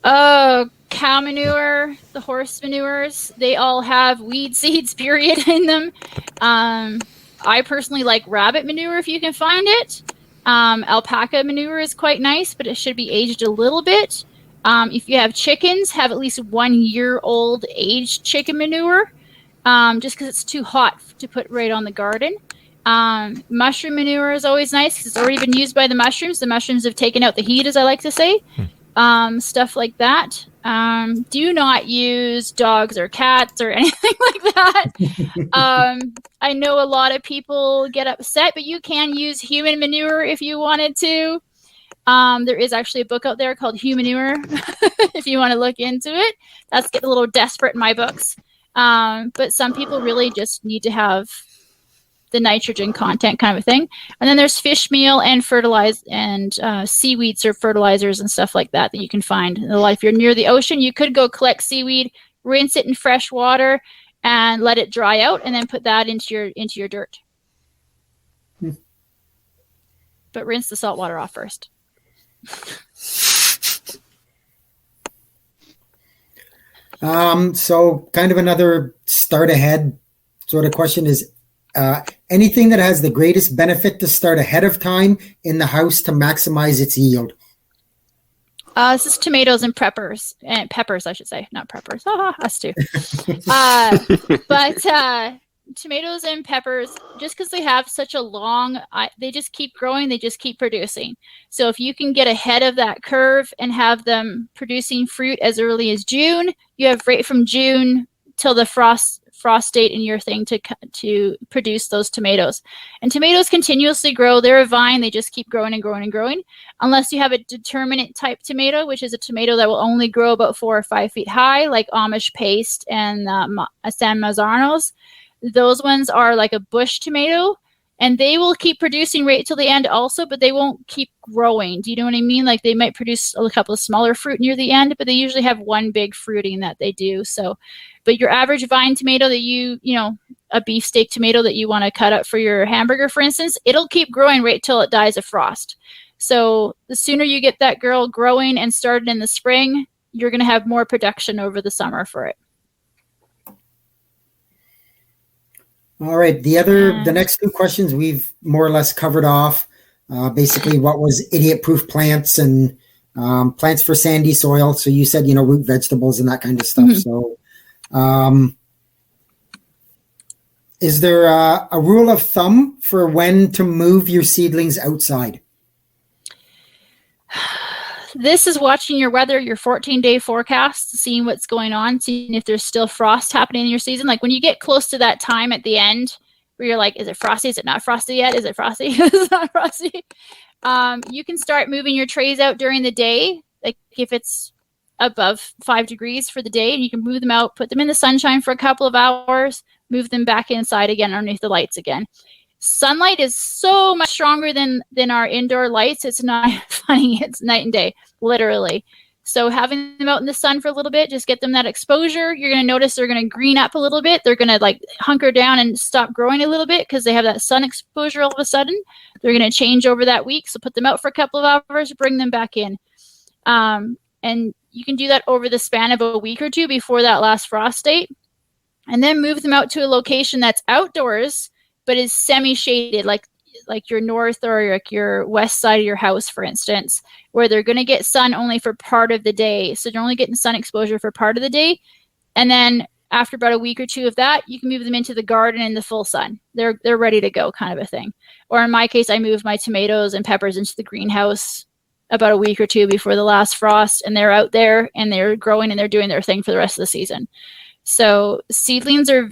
Cow manure, the horse manures, they all have weed seeds, period, in them. I personally like rabbit manure if you can find it. Alpaca manure is quite nice, but it should be aged a little bit. If you have chickens, have at least 1 year old aged chicken manure, just because it's too hot to put right on the garden. Mushroom manure is always nice because it's already been used by the mushrooms. The mushrooms have taken out the heat, as I like to say. Stuff like that. Do not use dogs or cats or anything like that. I know a lot of people get upset, but you can use human manure if you wanted to. There is actually a book out there called Humanure if you want to look into it. That's getting a little desperate in my books. But some people really just need to have the nitrogen content kind of a thing. And then there's fish meal and seaweeds or fertilizers and stuff like that you can find. If you're near the ocean, you could go collect seaweed, rinse it in fresh water, and let it dry out, and then put that into your dirt. But rinse the salt water off first. So kind of another start ahead So the question is, anything that has the greatest benefit to start ahead of time in the house to maximize its yield? This is tomatoes and peppers, I should say, not preppers. Us too. But tomatoes and peppers, just because they have such a long, they just keep growing, they just keep producing. So if you can get ahead of that curve and have them producing fruit as early as June, you have right from June till the frost date in your thing to produce those tomatoes. And tomatoes continuously grow. They're a vine. They just keep growing and growing and growing. Unless you have a determinate type tomato, which is a tomato that will only grow about 4 or 5 feet high, like Amish paste and San Mazzaro's. Those ones are like a bush tomato, and they will keep producing right till the end also, but they won't keep growing. Do you know what I mean? Like they might produce a couple of smaller fruit near the end, but they usually have one big fruiting that they do. So, but your average vine tomato that you know, a beefsteak tomato that you want to cut up for your hamburger, for instance, it'll keep growing right till it dies of frost. So the sooner you get that girl growing and started in the spring, you're going to have more production over the summer for it. All right. The next two questions we've more or less covered off. Basically, what was idiot-proof plants and plants for sandy soil. So you said, root vegetables and that kind of stuff. Mm-hmm. So is there a rule of thumb for when to move your seedlings outside? This is watching your weather, your 14-day forecast, seeing what's going on, seeing if there's still frost happening in your season. Like when you get close to that time at the end where you're like, is it frosty? Is it not frosty yet? Is it frosty? It's not frosty. You can start moving your trays out during the day. Like if it's above 5 degrees for the day, and you can move them out, put them in the sunshine for a couple of hours, move them back inside again underneath the lights again. Sunlight is so much stronger than our indoor lights. It's not funny. It's night and day, literally. So having them out in the sun for a little bit, just get them that exposure. You're going to notice they're going to green up a little bit. They're going to like hunker down and stop growing a little bit because they have that sun exposure all of a sudden. They're going to change over that week. So put them out for a couple of hours, bring them back in. And you can do that over the span of a week or two before that last frost date. And then move them out to a location that's outdoors, but is semi-shaded, like your north or like your west side of your house, for instance, where they're going to get sun only for part of the day. So they're only getting sun exposure for part of the day. And then after about a week or two of that, you can move them into the garden in the full sun. They're ready to go, kind of a thing. Or in my case, I moved my tomatoes and peppers into the greenhouse about a week or two before the last frost, and they're out there and they're growing and they're doing their thing for the rest of the season. So seedlings are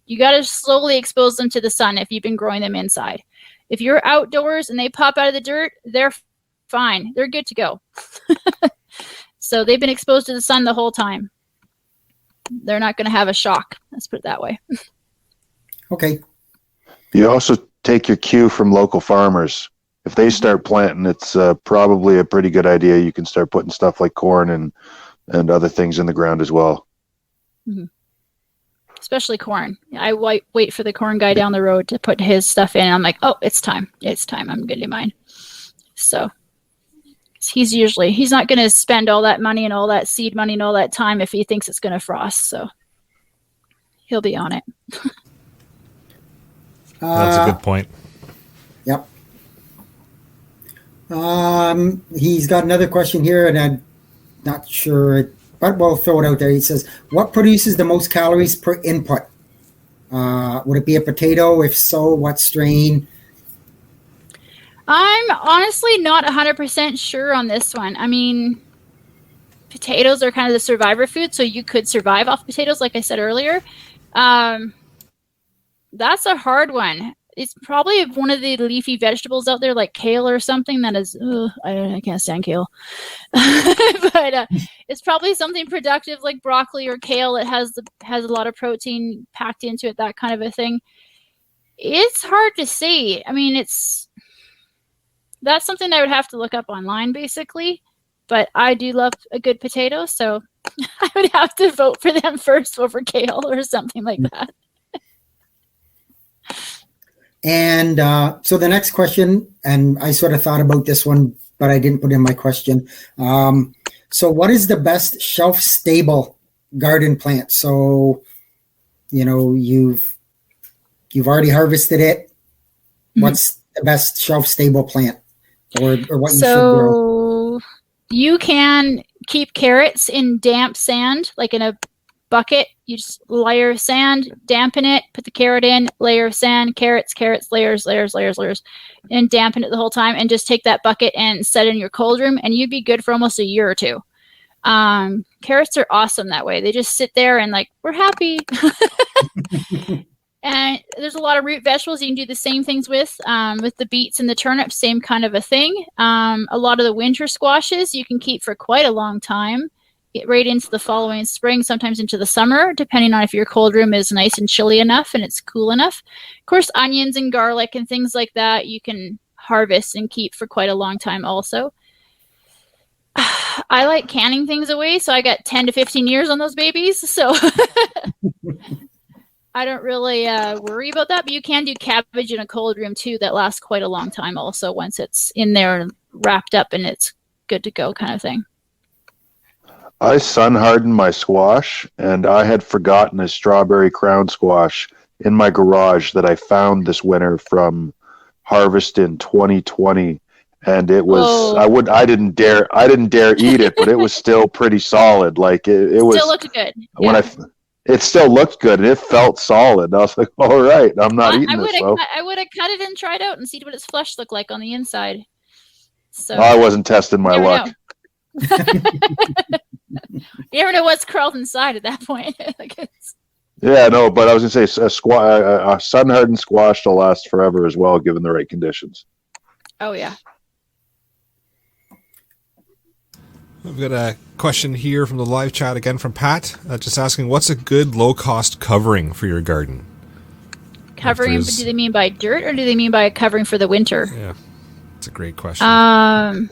you got to slowly expose them to the sun if you've been growing them inside. If you're outdoors and they pop out of the dirt, they're fine. They're good to go. So they've been exposed to the sun the whole time. They're not going to have a shock. Let's put it that way. Okay. You also take your cue from local farmers. If they start planting, it's probably a pretty good idea. You can start putting stuff like corn and other things in the ground as well. Mm-hmm. Especially corn. I wait for the corn guy down the road to put his stuff in. And I'm like, oh, it's time. It's time. I'm going to do mine. So he's not going to spend all that money and all that seed money and all that time if he thinks it's going to frost. So he'll be on it. That's a good point. Yep. He's got another question here, and I'm not sure, but we'll throw it out there. He says, what produces the most calories per input? Would it be a potato? If so, what strain? I'm honestly not 100% sure on this one. I mean, potatoes are kind of the survivor food, so you could survive off potatoes, like I said earlier. That's a hard one. It's probably one of the leafy vegetables out there, like kale or something that is, I can't stand kale. But it's probably something productive like broccoli or kale that has a lot of protein packed into it, that kind of a thing. It's hard to say. I mean, that's something I would have to look up online, basically. But I do love a good potato, so I would have to vote for them first over kale or something like that. And so the next question, and I sort of thought about this one, but I didn't put in my question. So what is the best shelf-stable garden plant? So you've already harvested it. What's the best shelf stable plant, or what you should grow? So you can keep carrots in damp sand, like in a bucket. You just layer of sand, dampen it, put the carrot in, layer of sand, carrots, layers, and dampen it the whole time. And just take that bucket and set it in your cold room, and you'd be good for almost a year or two. Carrots are awesome that way. They just sit there and we're happy. And there's a lot of root vegetables you can do the same things with the beets and the turnips, same kind of a thing. A lot of the winter squashes you can keep for quite a long time, get right into the following spring, sometimes into the summer, depending on if your cold room is nice and chilly enough and it's cool enough. Of course, onions and garlic and things like that you can harvest and keep for quite a long time also. I like canning things away, so I got 10 to 15 years on those babies, so I don't really worry about that, but you can do cabbage in a cold room too that lasts quite a long time also once it's in there and wrapped up and it's good to go kind of thing. I sun hardened my squash, and I had forgotten a strawberry crown squash in my garage that I found this winter from harvest in 2020. And it was, I didn't dare eat it, but it was still pretty solid. Like it was, still looked good. It still looked good and it felt solid. I was like, all right, I'm not eating this. I would have cut it and tried out and see what its flesh looked like on the inside. So I wasn't testing my luck. You never know what's crawled inside at that point. Yeah, no, but I was going to say a sun-hardened squash will last forever as well, given the right conditions. Oh, yeah. I've got a question here from the live chat again from Pat, just asking, what's a good low-cost covering for your garden? Covering, do they mean by dirt or do they mean by covering for the winter? Yeah, it's a great question.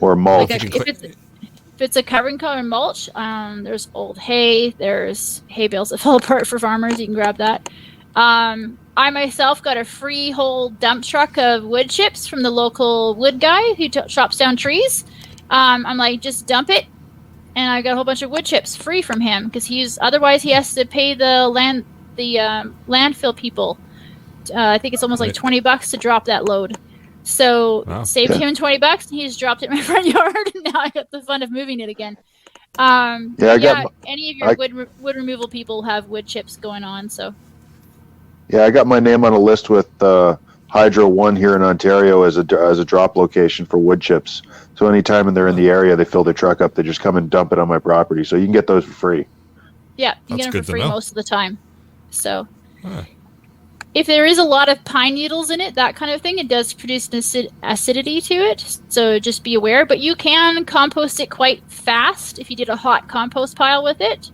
Or mulch. If it's a covering color mulch, there's old hay, there's hay bales that fall apart for farmers. You can grab that. I myself got a freehold dump truck of wood chips from the local wood guy who chops down trees. I'm like, just dump it. And I got a whole bunch of wood chips free from him because otherwise he has to pay the landfill people. I think it's almost like $20 to drop that load. So saved him $20 and he just dropped it in my front yard and now I got the fun of moving it again. Any of your wood removal people have wood chips going on, so. Yeah, I got my name on a list with Hydro One here in Ontario as a drop location for wood chips. So anytime they're in the area, they fill their truck up, they just come and dump it on my property. So you can get those for free. Yeah, you get them for free most of the time. So if there is a lot of pine needles in it, that kind of thing, it does produce an acidity to it. So just be aware. But you can compost it quite fast if you did a hot compost pile with it,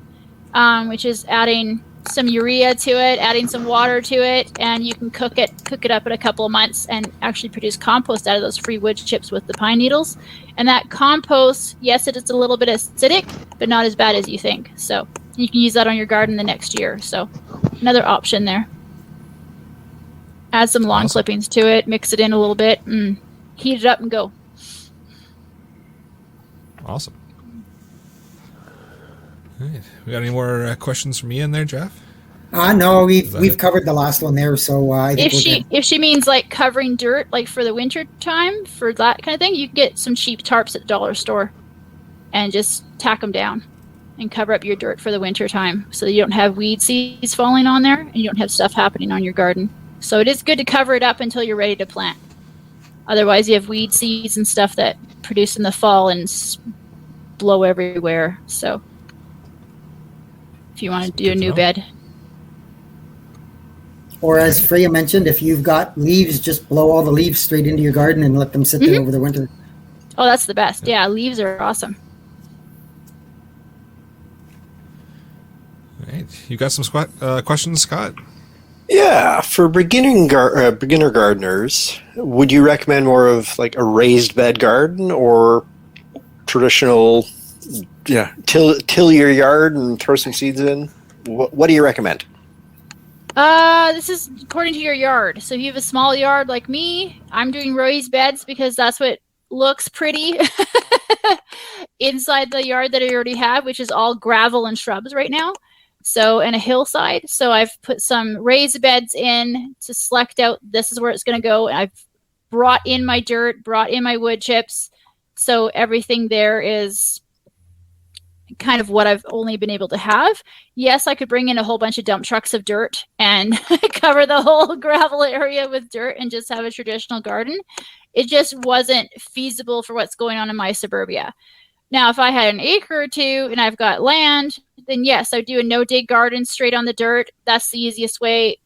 which is adding some urea to it, adding some water to it, and you can cook it up in a couple of months and actually produce compost out of those free wood chips with the pine needles. And that compost, yes, it is a little bit acidic, but not as bad as you think. So you can use that on your garden the next year. So another option there. Add some lawn clippings to it, mix it in a little bit, and heat it up and go. Awesome. All right. We got any more questions from Ian there, Jeff? No, we've covered the last one there. So I think if she means like covering dirt, like for the winter time, for that kind of thing, you can get some cheap tarps at the dollar store and just tack them down and cover up your dirt for the winter time, so that you don't have weed seeds falling on there and you don't have stuff happening on your garden. So it is good to cover it up until you're ready to plant. Otherwise, you have weed seeds and stuff that produce in the fall and blow everywhere. So if you want to do a new bed. Or as Freya mentioned, if you've got leaves, just blow all the leaves straight into your garden and let them sit there over the winter. Oh, that's the best. Yeah, leaves are awesome. All right. You got some questions, Scott? Yeah, for beginner gardeners, would you recommend more of like a raised bed garden or traditional, till your yard and throw some seeds in? What do you recommend? This is according to your yard. So if you have a small yard like me, I'm doing raised beds because that's what looks pretty inside the yard that I already have, which is all gravel and shrubs right now. So, and a hillside. So I've put some raised beds in to select out, this is where it's going to go. And I've brought in my dirt, brought in my wood chips. So everything there is kind of what I've only been able to have. Yes, I could bring in a whole bunch of dump trucks of dirt and cover the whole gravel area with dirt and just have a traditional garden. It just wasn't feasible for what's going on in my suburbia. Now, if I had an acre or two and I've got land, then yes, I would do a no-dig garden straight on the dirt. That's the easiest way.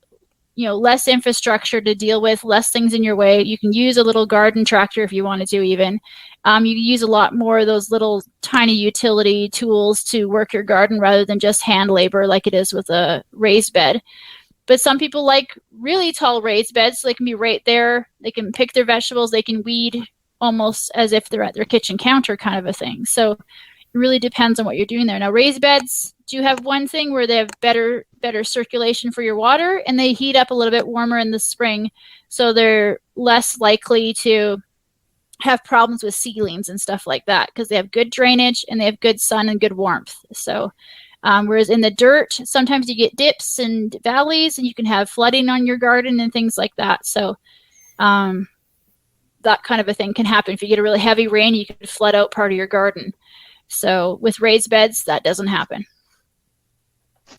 You know, less infrastructure to deal with, less things in your way. You can use a little garden tractor if you wanted to even. You can use a lot more of those little tiny utility tools to work your garden rather than just hand labor like it is with a raised bed. But some people like really tall raised beds, so they can be right there. They can pick their vegetables. They can weed almost as if they're at their kitchen counter kind of a thing. So it really depends on what you're doing there. Now, raised beds do have one thing where they have better circulation for your water, and they heat up a little bit warmer in the spring. So they're less likely to have problems with seedlings and stuff like that because they have good drainage and they have good sun and good warmth. So whereas in the dirt, sometimes you get dips and valleys and you can have flooding on your garden and things like that. So that kind of a thing can happen. If you get a really heavy rain, you can flood out part of your garden. So with raised beds, that doesn't happen.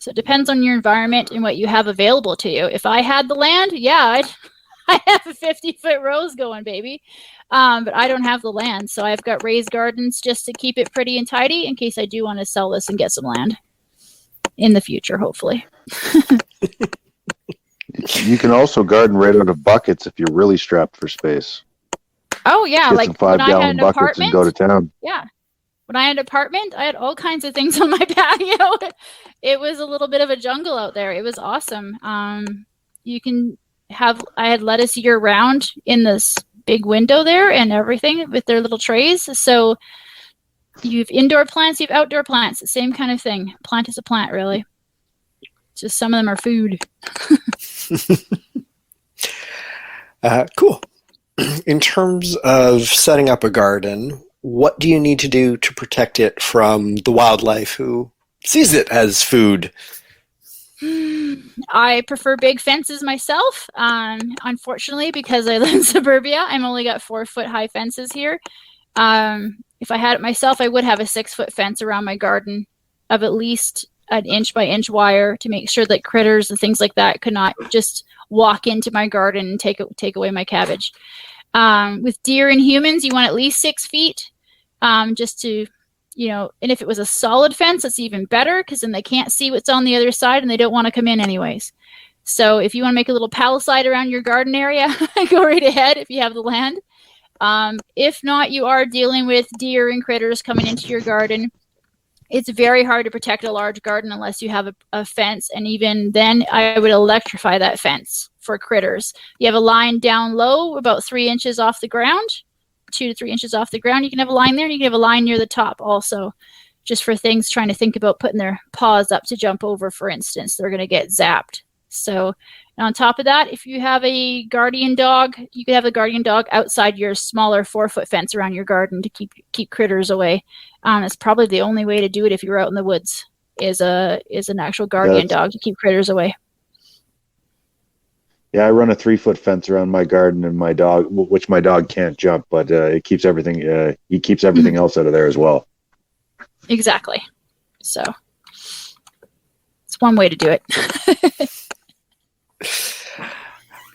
So it depends on your environment and what you have available to you. If I had the land, yeah, I have a 50-foot rows going, baby. But I don't have the land. So I've got raised gardens just to keep it pretty and tidy in case I do want to sell this and get some land in the future, hopefully. You can also garden right out of buckets if you're really strapped for space. Oh, yeah. Get like some 5-gallon buckets and go to town. Yeah. When I had an apartment, I had all kinds of things on my patio. It was a little bit of a jungle out there. It was awesome. You can have, I had lettuce year round in this big window there and everything with their little trays. So you have indoor plants, you have outdoor plants, the same kind of thing. Plant is a plant, really. Just some of them are food. Cool. In terms of setting up a garden, what do you need to do to protect it from the wildlife who sees it as food? I prefer big fences myself. Unfortunately, because I live in suburbia, I've only got 4-foot high fences here. If I had it myself, I would have a 6-foot fence around my garden of at least an 1-by-1 wire to make sure that critters and things like that could not just walk into my garden and take away my cabbage. With deer and humans, you want at least 6 feet, just to, you know, and if it was a solid fence, that's even better because then they can't see what's on the other side and they don't want to come in anyways. So if you want to make a little palisade around your garden area, go right ahead if you have the land. If not, you are dealing with deer and critters coming into your garden. It's very hard to protect a large garden unless you have a fence. And even then, I would electrify that fence for critters. You have a line down low, about 3 inches off the ground, 2 to 3 inches off the ground. You can have a line there, and you can have a line near the top also, just for things trying to think about putting their paws up to jump over, for instance. They're going to get zapped. So on top of that, if you have a guardian dog, you could have a guardian dog outside your smaller 4-foot fence around your garden to keep critters away. It's probably the only way to do it if you're out in the woods is an actual guardian dog to keep critters away. Yeah, I run a 3-foot fence around my garden and my dog, which my dog can't jump, but it keeps everything. He keeps everything else out of there as well. Exactly. So it's one way to do it.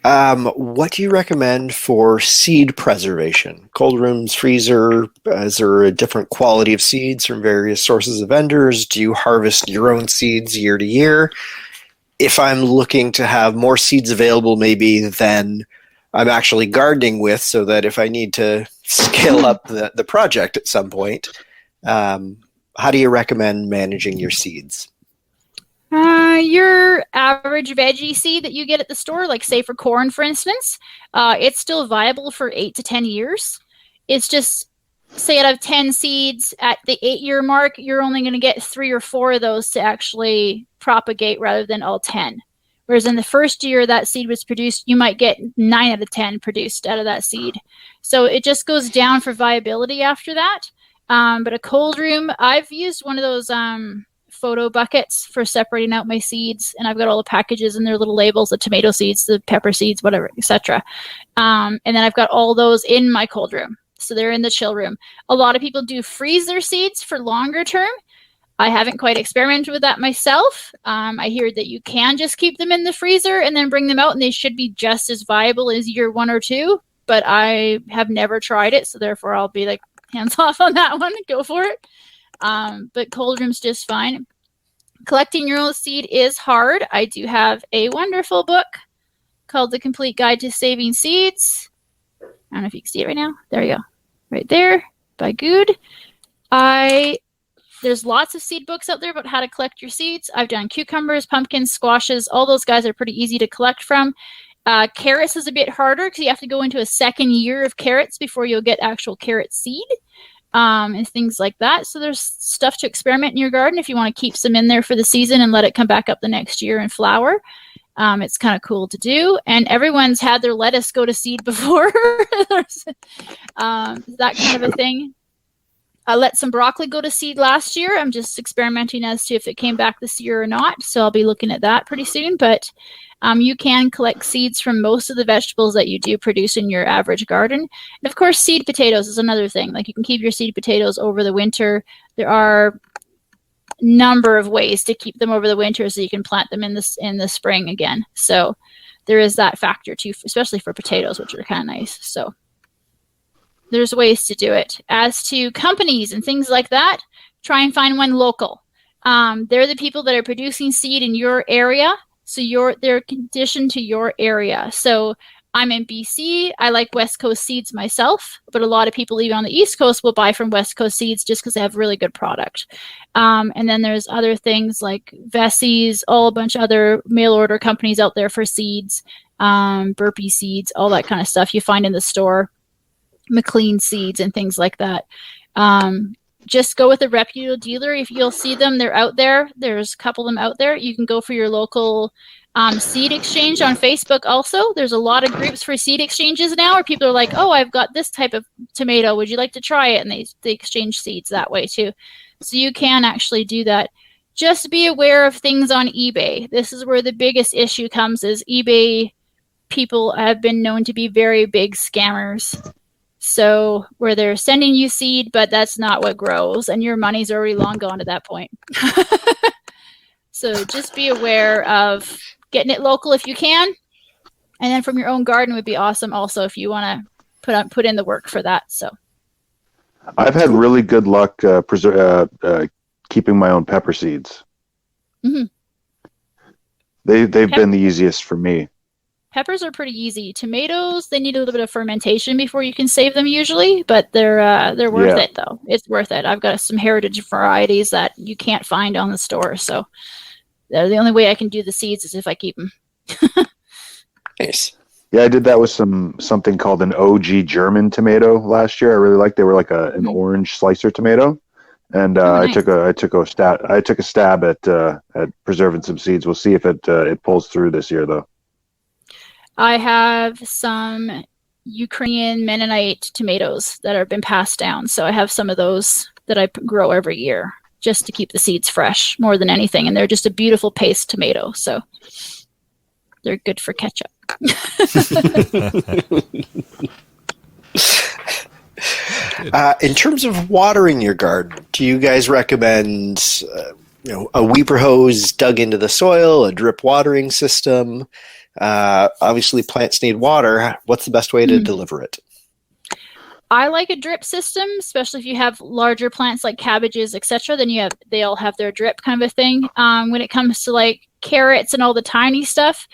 What do you recommend for seed preservation? Cold rooms, freezer? Is there a different quality of seeds from various sources of vendors? Do you harvest your own seeds year to year? If I'm looking to have more seeds available maybe than I'm actually gardening with, so that if I need to scale up the project at some point, how do you recommend managing your seeds? Your average veggie seed that you get at the store, like say for corn, for instance, it's still viable for 8 to 10 years. It's just, say out of 10 seeds at the 8-year mark, you're only going to get 3 or 4 of those to actually propagate rather than all 10. Whereas in the first year that seed was produced, you might get 9 out of 10 produced out of that seed. So it just goes down for viability after that. But a cold room, I've used one of those photo buckets for separating out my seeds, and I've got all the packages and their little labels, the tomato seeds, the pepper seeds, whatever, etc. And then I've got all those in my cold room. So they're in the chill room. A lot of people do freeze their seeds for longer term. I haven't quite experimented with that myself. I hear that you can just keep them in the freezer and then bring them out, and they should be just as viable as year 1 or 2. But I have never tried it, so therefore I'll be like hands off on that one. Go for it. But cold room's just fine. Collecting your own seed is hard. I do have a wonderful book called The Complete Guide to Saving Seeds. I don't know if you can see it right now. There you go. Right there by Good. There's lots of seed books out there about how to collect your seeds. I've done cucumbers, pumpkins, squashes. All those guys are pretty easy to collect from. Carrots is a bit harder because you have to go into a second year of carrots before you'll get actual carrot seed. And things like that. So there's stuff to experiment in your garden if you want to keep some in there for the season and let it come back up the next year and flower. It's kind of cool to do. And everyone's had their lettuce go to seed before. That kind of a thing. I let some broccoli go to seed last year. I'm just experimenting as to if it came back this year or not. So I'll be looking at that pretty soon. But you can collect seeds from most of the vegetables that you do produce in your average garden. And of course, seed potatoes is another thing. Like you can keep your seed potatoes over the winter. There are a number of ways to keep them over the winter so you can plant them in the spring again. So there is that factor too, especially for potatoes, which are kind of nice. So there's ways to do it. As to companies and things like that, try and find one local. They're the people that are producing seed in your area. So they're conditioned to your area. So I'm in BC. I like West Coast seeds myself, but a lot of people even on the East Coast will buy from West Coast seeds just because they have really good product. And then there's other things like Vessies, a bunch of other mail order companies out there for seeds, Burpee seeds, all that kind of stuff you find in the store, McLean seeds and things like that. Just go with a reputable dealer. If you'll see them, they're out there. There's a couple of them out there. You can go for your local seed exchange on Facebook also. There's a lot of groups for seed exchanges now where people are like, oh, I've got this type of tomato. Would you like to try it? And they exchange seeds that way too. So you can actually do that. Just be aware of things on eBay. This is where the biggest issue comes is eBay people have been known to be very big scammers. So where they're sending you seed, but that's not what grows, and your money's already long gone at that point. So just be aware of getting it local if you can, and then from your own garden would be awesome. Also, if you want to put in the work for that. So I've had really good luck keeping my own pepper seeds. Mm-hmm. They've been the easiest for me. Peppers are pretty easy. Tomatoes, they need a little bit of fermentation before you can save them usually, but they're worth it though. It's worth it. I've got some heritage varieties that you can't find on the store, so the only way I can do the seeds is if I keep them. Nice. Yeah, I did that with something called an OG German tomato last year. I really liked. They were like an orange slicer tomato, and nice. I took a stab at preserving some seeds. We'll see if it pulls through this year though. I have some Ukrainian Mennonite tomatoes that have been passed down. So I have some of those that I grow every year just to keep the seeds fresh more than anything. And they're just a beautiful paste tomato. So they're good for ketchup. In terms of watering your garden, do you guys recommend a weeper hose dug into the soil, a drip watering system? Obviously, plants need water. What's the best way to deliver it? I like a drip system, especially if you have larger plants like cabbages, etc. Then they all have their drip kind of a thing. When it comes to like carrots and all the tiny stuff,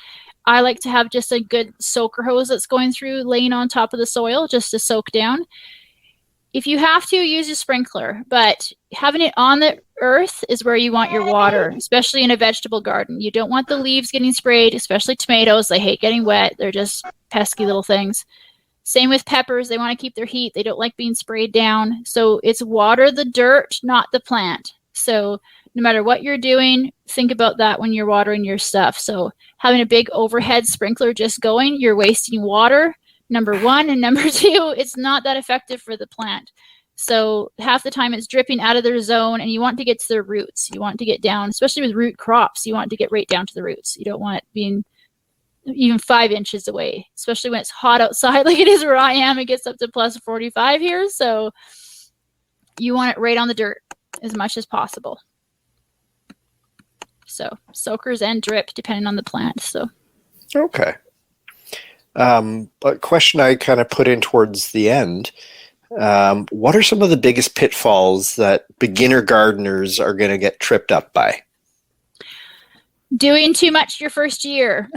I like to have just a good soaker hose that's going through, laying on top of the soil just to soak down. If you have to, use a sprinkler, but having it on the earth is where you want your water, especially in a vegetable garden. You don't want the leaves getting sprayed, especially tomatoes. They hate getting wet. They're just pesky little things. Same with peppers. They want to keep their heat. They don't like being sprayed down. So it's water the dirt, not the plant. So no matter what you're doing, think about that when you're watering your stuff. So having a big overhead sprinkler just going, you're wasting water. Number one, and number two, it's not that effective for the plant. So half the time it's dripping out of their zone, and you want to get to their roots. You want to get down, especially with root crops, you want to get right down to the roots. You don't want it being even 5 inches away, especially when it's hot outside like it is where I am. It gets up to plus 45 here. So you want it right on the dirt as much as possible. So soakers and drip, depending on the plant. So Okay. A question I kind of put in towards the end. What are some of the biggest pitfalls that beginner gardeners are going to get tripped up by? doing too much your first year.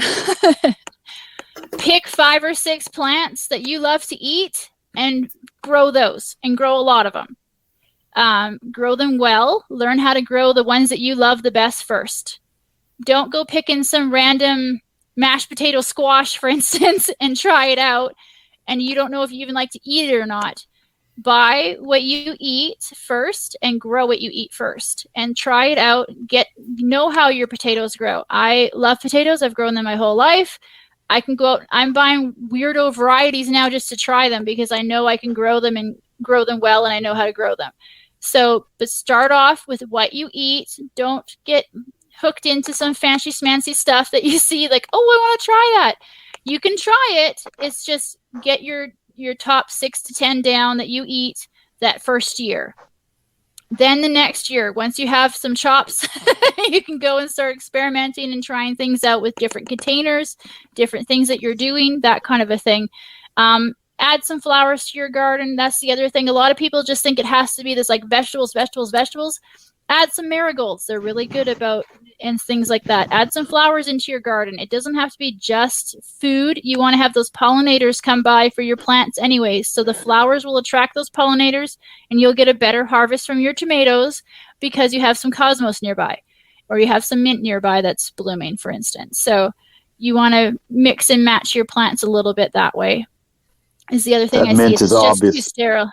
Pick 5 or 6 plants that you love to eat and grow those, and grow a lot of them. Grow them well. Learn how to grow the ones that you love the best first. Don't go picking some random mashed potato squash, for instance, and try it out, and you don't know if you even like to eat it or not. Buy what you eat first and grow what you eat first, and try it out. Know how your potatoes grow. I love potatoes. I've grown them my whole life. I can go out. I'm buying weirdo varieties now just to try them because I know I can grow them and grow them well, and I know how to grow them. So, but start off with what you eat. Don't get hooked into some fancy schmancy stuff that you see like, oh, I want to try that. You can try it. It's just get your top 6 to 10 down that you eat that first year. Then the next year, once you have some chops, you can go and start experimenting and trying things out with different containers, different things that you're doing, that kind of a thing. Add some flowers to your garden. That's the other thing. A lot of people just think it has to be this like vegetables. Add some marigolds. They're really good about, and things like that. Add some flowers into your garden. It doesn't have to be just food. You want to have those pollinators come by for your plants anyways. So the flowers will attract those pollinators, and you'll get a better harvest from your tomatoes because you have some cosmos nearby, or you have some mint nearby that's blooming, for instance. So you want to mix and match your plants a little bit that way. Is the other thing That I see. mint It's is just obvious. too sterile.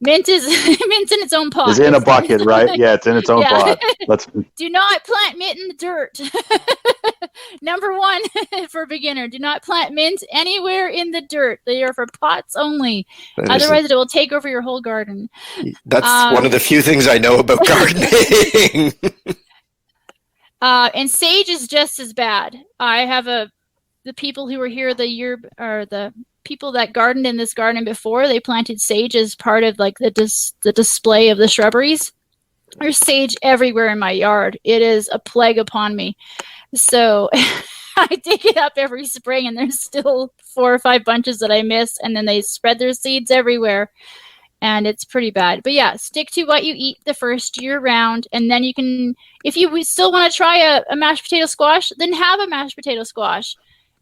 Mint's in its own pot. It's in a bucket, right? Yeah, it's in its own Yeah. pot. Do not plant mint in the dirt. Number 1 for a beginner. Do not plant mint anywhere in the dirt. They are for pots only. Otherwise, it will take over your whole garden. That's one of the few things I know about gardening. And sage is just as bad. I have the people who were here the people that gardened in this garden before, they planted sage as part of like the display of the shrubberies. There's sage everywhere in my yard. It is a plague upon me. So I dig it up every spring, and there's still 4 or 5 bunches that I miss, and then they spread their seeds everywhere, and it's pretty bad. But yeah, stick to what you eat the first year round, and then you can, if you still want to try a mashed potato squash, then have a mashed potato squash.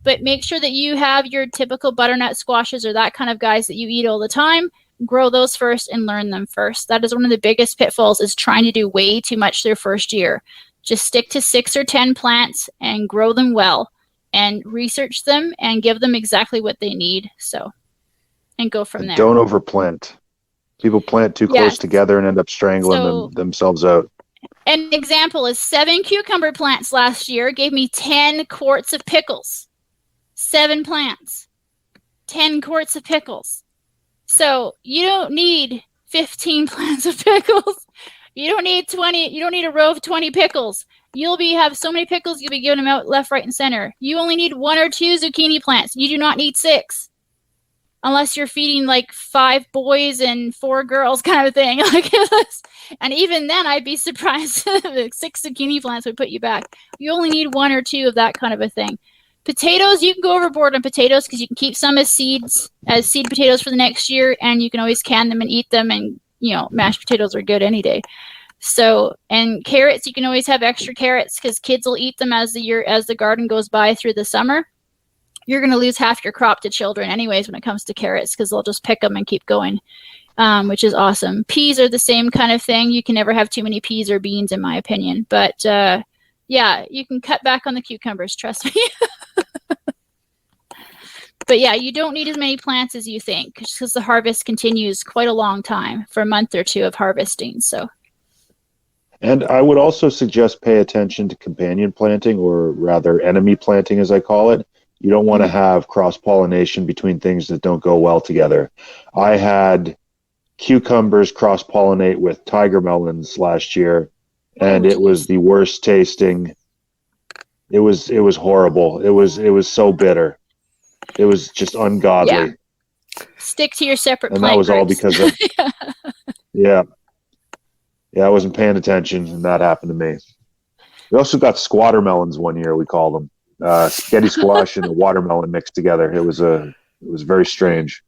But make sure that you have your typical butternut squashes or that kind of guys that you eat all the time. Grow those first and learn them first. That is one of the biggest pitfalls, is trying to do way too much their first year. Just stick to 6 or 10 plants and grow them well, and research them and give them exactly what they need. So, and go from there. Don't overplant. People plant too close together and end up strangling themselves out. An example is 7 cucumber plants last year gave me 10 quarts of pickles. 7 plants, 10 quarts of pickles. So you don't need 15 plants of pickles. You don't need 20. You don't need a row of 20 pickles. You'll have so many pickles, you'll be giving them out left, right, and center. You only need 1 or 2 zucchini plants. You do not need 6. Unless you're feeding like 5 boys and 4 girls kind of thing. And even then, I'd be surprised if 6 zucchini plants would put you back. You only need 1 or 2 of that kind of a thing. Potatoes, you can go overboard on potatoes because you can keep some as seed potatoes for the next year, and you can always can them and eat them, and mashed potatoes are good any day. So, and carrots, you can always have extra carrots because kids will eat them as the garden goes by through the summer. You're going to lose half your crop to children anyways when it comes to carrots because they'll just pick them and keep going, which is awesome. Peas are the same kind of thing. You can never have too many peas or beans, in my opinion. But yeah, you can cut back on the cucumbers, trust me. But yeah, you don't need as many plants as you think because the harvest continues quite a long time, for a month or 2 of harvesting. So. And I would also suggest pay attention to companion planting, or rather enemy planting, as I call it. You don't want to have cross-pollination between things that don't go well together. I had cucumbers cross-pollinate with tiger melons last year, and it was the worst tasting. It was horrible. It was so bitter. It was just ungodly. Yeah. Stick to your separate and plant that was all groups. because of yeah, I wasn't paying attention, and that happened to me. We also got squatter melons one year. We called them spaghetti squash and a watermelon mixed together. It was very strange.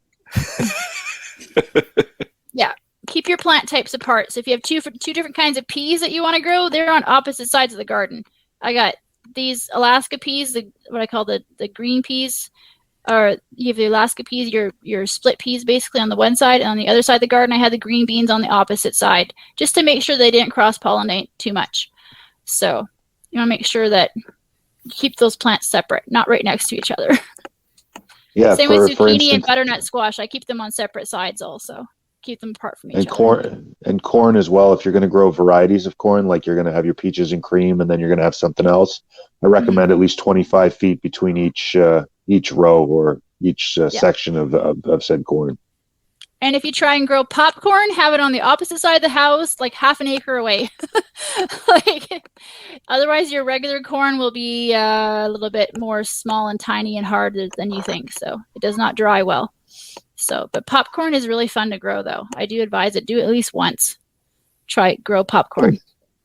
Yeah, keep your plant types apart. So if you have two different kinds of peas that you want to grow, they're on opposite sides of the garden. I got these Alaska peas, what I call the green peas. Or you have the Alaska peas, your split peas basically on the one side, and on the other side of the garden, I had the green beans on the opposite side, just to make sure they didn't cross-pollinate too much. So you want to make sure that you keep those plants separate, not right next to each other. Yeah. Same with zucchini for instance, and butternut squash. I keep them on separate sides also. Keep them apart from each and other. corn as well. If you're going to grow varieties of corn, like you're going to have your peaches and cream, and then you're going to have something else, I recommend at least 25 feet between each row or each section of said corn. And if you try and grow popcorn, have it on the opposite side of the house, like half an acre away. Otherwise, your regular corn will be a little bit more small and tiny and hard than you think. So it does not dry well. But popcorn is really fun to grow, though. I do advise it. Do it at least once. Grow popcorn.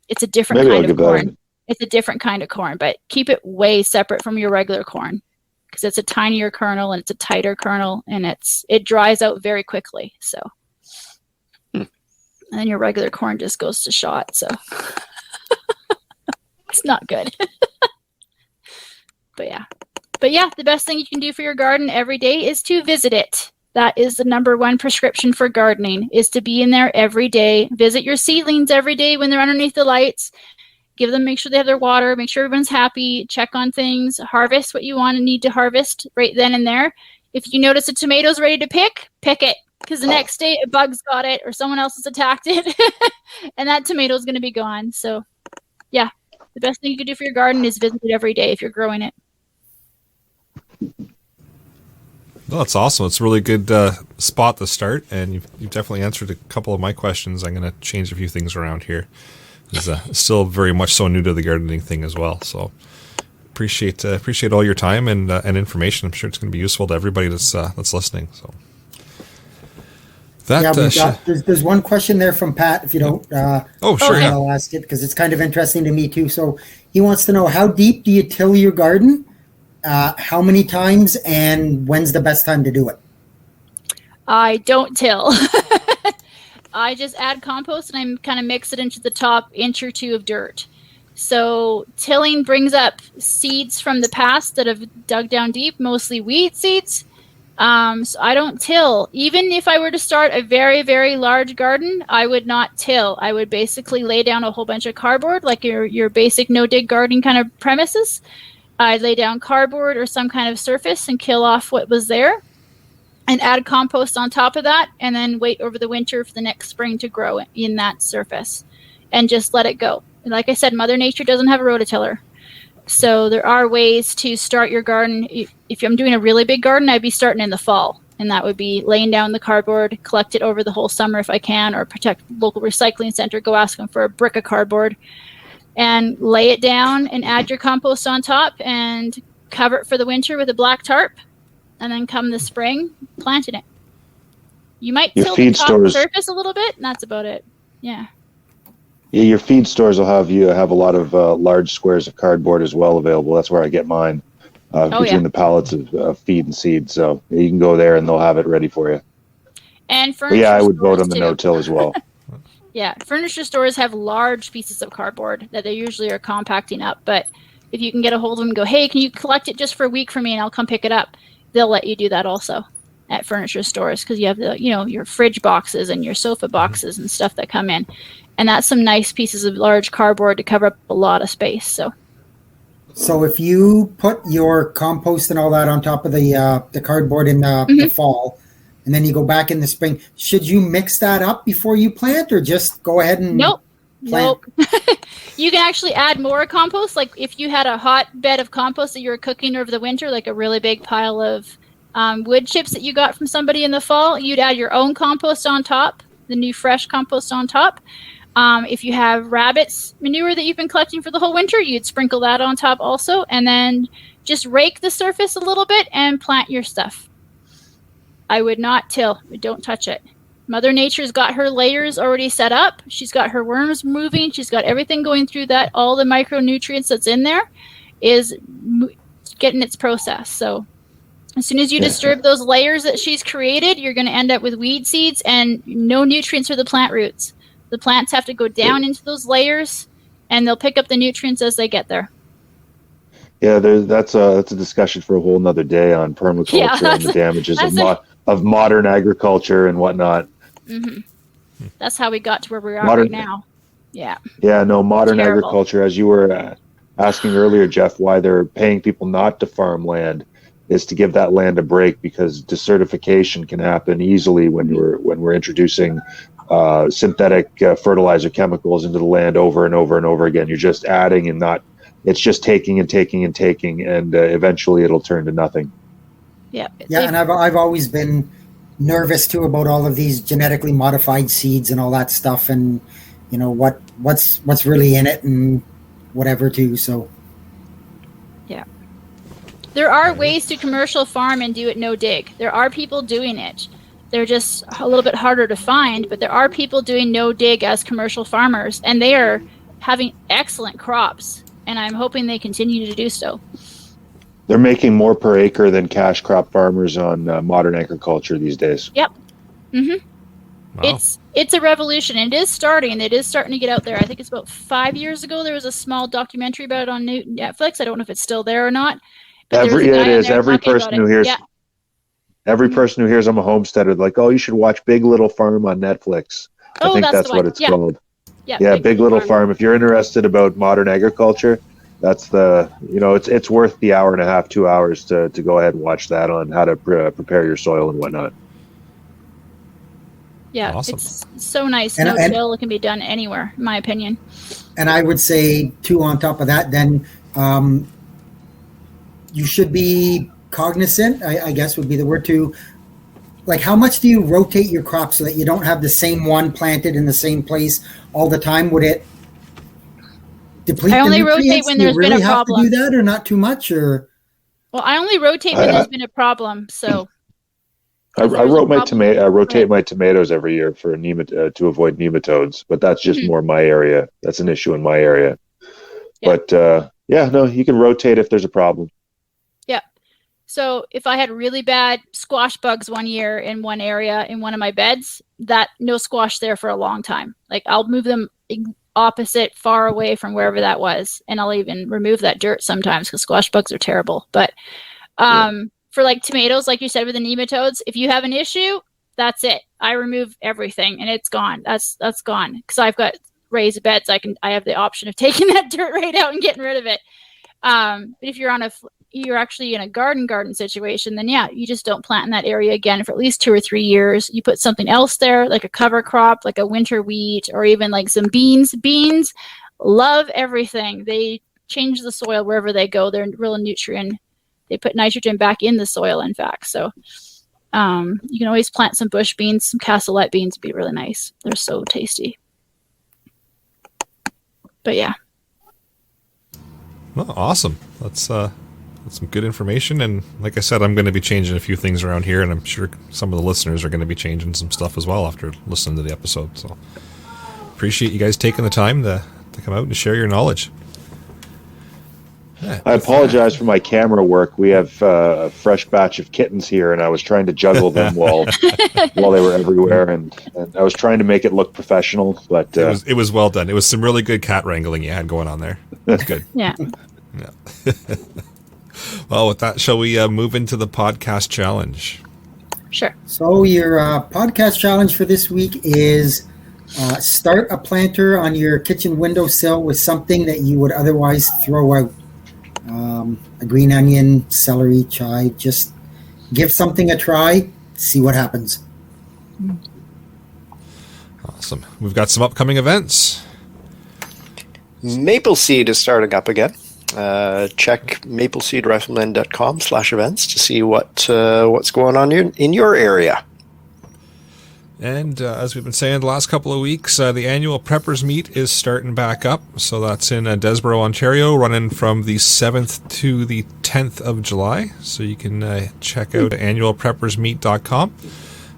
It's a different kind of corn. It's a different kind of corn, but keep it way separate from your regular corn because it's a tinier kernel and it's a tighter kernel, and it dries out very quickly. So, and then your regular corn just goes to shot. So it's not good. But yeah, the best thing you can do for your garden every day is to visit it. That is the number one prescription for gardening, is to be in there every day. Visit your seedlings every day when they're underneath the lights. Make sure they have their water, make sure everyone's happy, check on things, harvest what you want and need to harvest right then and there. If you notice a tomato's ready to pick it, because the next day a bug's got it or someone else has attacked it, and that tomato's going to be gone. So, yeah, the best thing you can do for your garden is visit it every day if you're growing it. Well, that's awesome. It's a really good spot to start, and you've definitely answered a couple of my questions. I'm going to change a few things around here. Is still very much so new to the gardening thing as well. So appreciate all your time and information. I'm sure it's going to be useful to everybody that's listening. So there's one question there from Pat. If you don't, sure, yeah. I'll ask it because it's kind of interesting to me too. So he wants to know, how deep do you till your garden? How many times, and when's the best time to do it? I don't till. I just add compost and I kind of mix it into the top inch or two of dirt. So tilling brings up seeds from the past that have dug down deep, mostly wheat seeds. So I don't till. Even if I were to start a very, very large garden, I would not till. I would basically lay down a whole bunch of cardboard, like your basic no-dig gardening kind of premises. I'd lay down cardboard or some kind of surface and kill off what was there, and add compost on top of that, and then wait over the winter for the next spring to grow in that surface, and just let it go. And like I said, Mother Nature doesn't have a rototiller. So there are ways to start your garden. If I'm doing a really big garden, I'd be starting in the fall, and that would be laying down the cardboard, collect it over the whole summer if I can, or protect local recycling center, go ask them for a brick of cardboard, and lay it down and add your compost on top and cover it for the winter with a black tarp. And then come the spring, planting it. You might tilt the top surface a little bit, and that's about it. Yeah. Yeah, your feed stores will have a lot of large squares of cardboard as well available. That's where I get mine between the pallets of feed and seed. So you can go there and they'll have it ready for you. And furniture I would vote on the too. no-till as well. Yeah, furniture stores have large pieces of cardboard that they usually are compacting up. But if you can get a hold of them and go, hey, can you collect it just for a week for me and I'll come pick it up? They'll let you do that also at furniture stores, because you have your fridge boxes and your sofa boxes and stuff that come in, and that's some nice pieces of large cardboard to cover up a lot of space. So if you put your compost and all that on top of the cardboard in the fall, and then you go back in the spring, should you mix that up before you plant, or just go ahead and plant? Nope. You can actually add more compost. Like if you had a hot bed of compost that you were cooking over the winter, like a really big pile of wood chips that you got from somebody in the fall, you'd add your own compost on top the new fresh compost on top. If you have rabbits manure that you've been collecting for the whole winter, you'd sprinkle that on top also, and then just rake the surface a little bit and plant your stuff. I would not till. Don't touch it. Mother Nature's got her layers already set up. She's got her worms moving. She's got everything going through that. All the micronutrients that's in there is getting its process. So as soon as you disturb those layers that she's created, you're going to end up with weed seeds and no nutrients for the plant roots. The plants have to go down into those layers, and they'll pick up the nutrients as they get there. Yeah, that's a discussion for a whole nother day on permaculture and the damages of modern agriculture and whatnot. Mm-hmm. That's how we got to where we are right now. Yeah. Yeah, no, modern agriculture, as you were asking earlier, Jeff, why they're paying people not to farm land is to give that land a break, because desertification can happen easily when we're introducing synthetic fertilizer chemicals into the land over and over and over again. You're just adding and not. It's just taking and taking and taking, and eventually it'll turn to nothing. Yeah. Yeah, and I've always been nervous too about all of these genetically modified seeds and all that stuff, and you know what's really in it and whatever too. So yeah, there are ways to commercial farm and do it no dig. There are people doing it. They're just a little bit harder to find, but there are people doing no dig as commercial farmers, and they are having excellent crops. And I'm hoping they continue to do so. They're making more per acre than cash crop farmers on modern agriculture these days. Yep. Mm-hmm. Wow. It's a revolution. It is starting. It is starting to get out there. I think it's about 5 years ago. There was a small documentary about it on Netflix. I don't know if it's still there or not. Every person who hears I'm a homesteader, like, oh, you should watch Big Little Farm on Netflix. I think that's what it's called. Yeah, Big Little Farm. If you're interested about modern agriculture, that's it's worth the hour and a half, 2 hours to go ahead and watch that on how to prepare your soil and whatnot. Yeah, awesome. It's so nice. No-till, it can be done anywhere, in my opinion. And I would say too, on top of that, then you should be cognizant, I guess would be the word, to like how much do you rotate your crops so that you don't have the same one planted in the same place all the time? Would it deplete? I only the rotate when there's been a problem. Do you do that or not too much? Or well, I only rotate when there's been a problem. So I rotate my tomatoes every year for to avoid nematodes, but that's just more my area. That's an issue in my area. Yeah. But you can rotate if there's a problem. Yeah. So if I had really bad squash bugs one year in one area in one of my beds, that no squash there for a long time. Like I'll move them opposite, far away from wherever that was, and I'll even remove that dirt sometimes because squash bugs are terrible. But for like tomatoes, like you said with the nematodes, if you have an issue, that's it. I remove everything and it's gone. That's gone because I've got raised beds. I have the option of taking that dirt right out and getting rid of it. But if you're actually in a garden situation, then you just don't plant in that area again for at least 2 or 3 years. You put something else there, like a cover crop, like a winter wheat, or even like some beans. Beans love everything. They change the soil wherever they go. They're real nutrient. They put nitrogen back in the soil, in fact. So you can always plant some bush beans, some cassoulet beans would be really nice. They're so tasty. But yeah. Well, awesome. That's some good information. And like I said, I'm going to be changing a few things around here, and I'm sure some of the listeners are going to be changing some stuff as well after listening to the episode. So appreciate you guys taking the time to come out and share your knowledge. Yeah, I apologize for my camera work. We have a fresh batch of kittens here, and I was trying to juggle them while they were everywhere, and I was trying to make it look professional. But it was well done. It was some really good cat wrangling you had going on there. That's good. Yeah. Well, with that, shall we move into the podcast challenge? Sure. So your podcast challenge for this week is start a planter on your kitchen windowsill with something that you would otherwise throw out. A green onion, celery, chive. Just give something a try, see what happens. Awesome. We've got some upcoming events. Maple Seed is starting up again. Check mapleseedrifleman.com/events to see what's going on in your area. And as we've been saying the last couple of weeks, the annual Preppers Meet is starting back up. So that's in Desborough, Ontario, running from the 7th to the 10th of July. So you can check out annualpreppersmeet.com.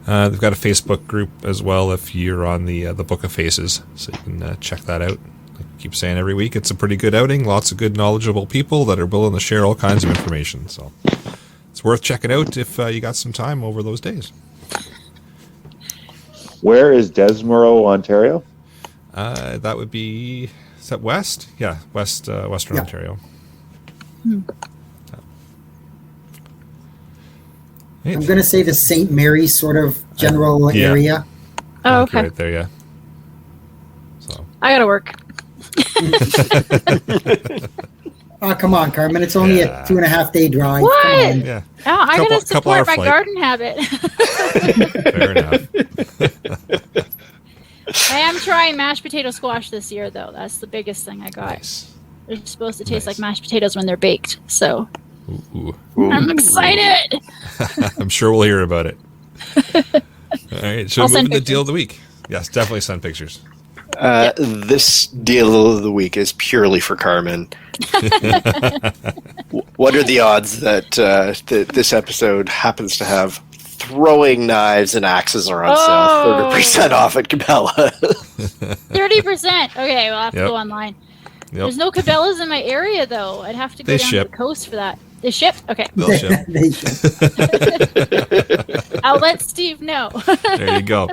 They've got a Facebook group as well if you're on the Book of Faces. So you can check that out. I keep saying every week, it's a pretty good outing. Lots of good, knowledgeable people that are willing to share all kinds of information. So it's worth checking out if you got some time over those days. Where is Desborough, Ontario? That would be, is that west? Yeah, western Ontario. I'm going to say the St. Mary's sort of general area. Oh, okay. Right there, yeah. So I gotta work. Oh, come on, Carmen. It's only a 2.5 day drive. What? Come on. yeah, Oh, I gotta support my flight. garden habit. Fair enough. I am trying mashed potato squash this year, though. That's the biggest thing I got. Nice. They're supposed to taste Nice. like mashed potatoes when they're baked. So Ooh. I'm excited. I'm sure we'll hear about it. All right, so I'll moving send to the deal pictures. of the week. Yes, definitely send pictures. This deal of the week is purely for Carmen. What are the odds that this episode happens to have throwing knives and axes are on sale, 30% off at Cabela? 30%. Okay, we'll have to Yep. go online. Yep. There's no Cabela's in my area, though. I'd have to go They down ship. to the coast for that. They ship? Okay. They'll ship. They should. I'll let Steve know. There you go.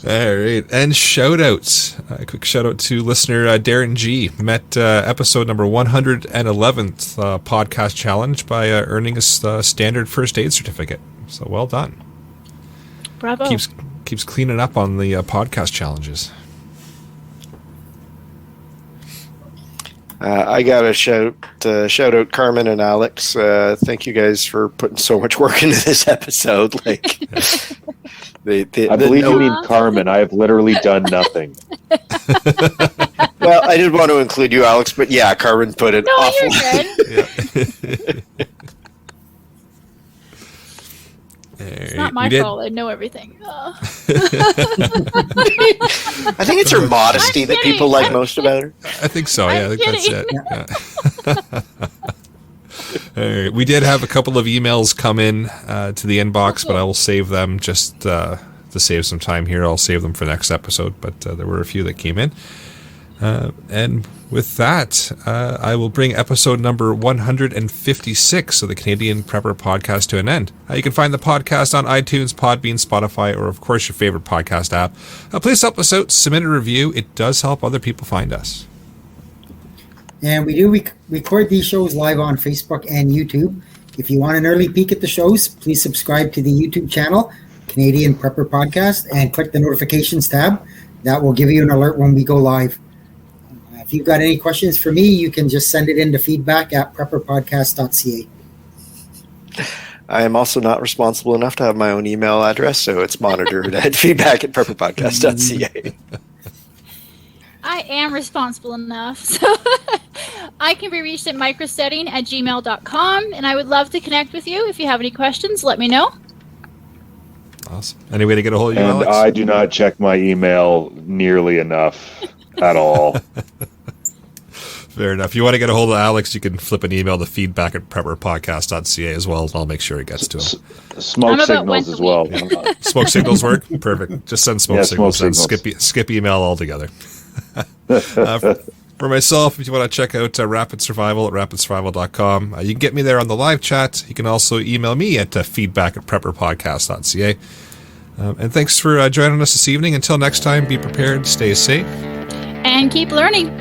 All right, and shout-outs. A quick shout-out to listener Darren G. Met episode number 111th podcast challenge by earning a standard first aid certificate. So well done. Bravo. Keeps cleaning up on the podcast challenges. I got to shout out Carmen and Alex. Thank you guys for putting so much work into this episode. Like, I believe you mean Carmen. I have literally done nothing. Well, I did want to include you, Alex, but yeah, Carmen put it No, awful. you're good. It's not my fault. I know everything. I think it's her modesty I'm that kidding. people like most about her. I think so. Yeah, I I'm think that's kidding. it. Yeah. All right. We did have a couple of emails come in to the inbox, but I will save them just to save some time here. I'll save them for next episode, but there were a few that came in. And with that, I will bring episode number 156 of the Canadian Prepper Podcast to an end. You can find the podcast on iTunes, Podbean, Spotify, or of course your favorite podcast app. Please help us out. Submit a review. It does help other people find us. And we do record these shows live on Facebook and YouTube. If you want an early peek at the shows, please subscribe to the YouTube channel, Canadian Prepper Podcast, and click the notifications tab. That will give you an alert when we go live. If you've got any questions for me, you can just send it in to feedback@prepperpodcast.ca. I am also not responsible enough to have my own email address, so it's monitored at feedback@prepperpodcast.ca. I am responsible enough. So I can be reached at microsetting@gmail.com, and I would love to connect with you. If you have any questions, let me know. Awesome. Any way to get a hold of you, And Alex? I do not check my email nearly enough at all. Fair enough. If you want to get a hold of Alex, you can flip an email to feedback@prepperpodcast.ca as well. I'll make sure it gets to him. Smoke I'm about signals once as a well. Smoke signals work? Perfect. Just send smoke Yeah, signals. smoke And signals. skip email altogether. For myself, if you want to check out Rapid Survival at rapidsurvival.com, you can get me there on the live chat. You can also email me at feedback@prepperpodcast.ca. And thanks for joining us this evening. Until next time, be prepared, stay safe. And keep learning.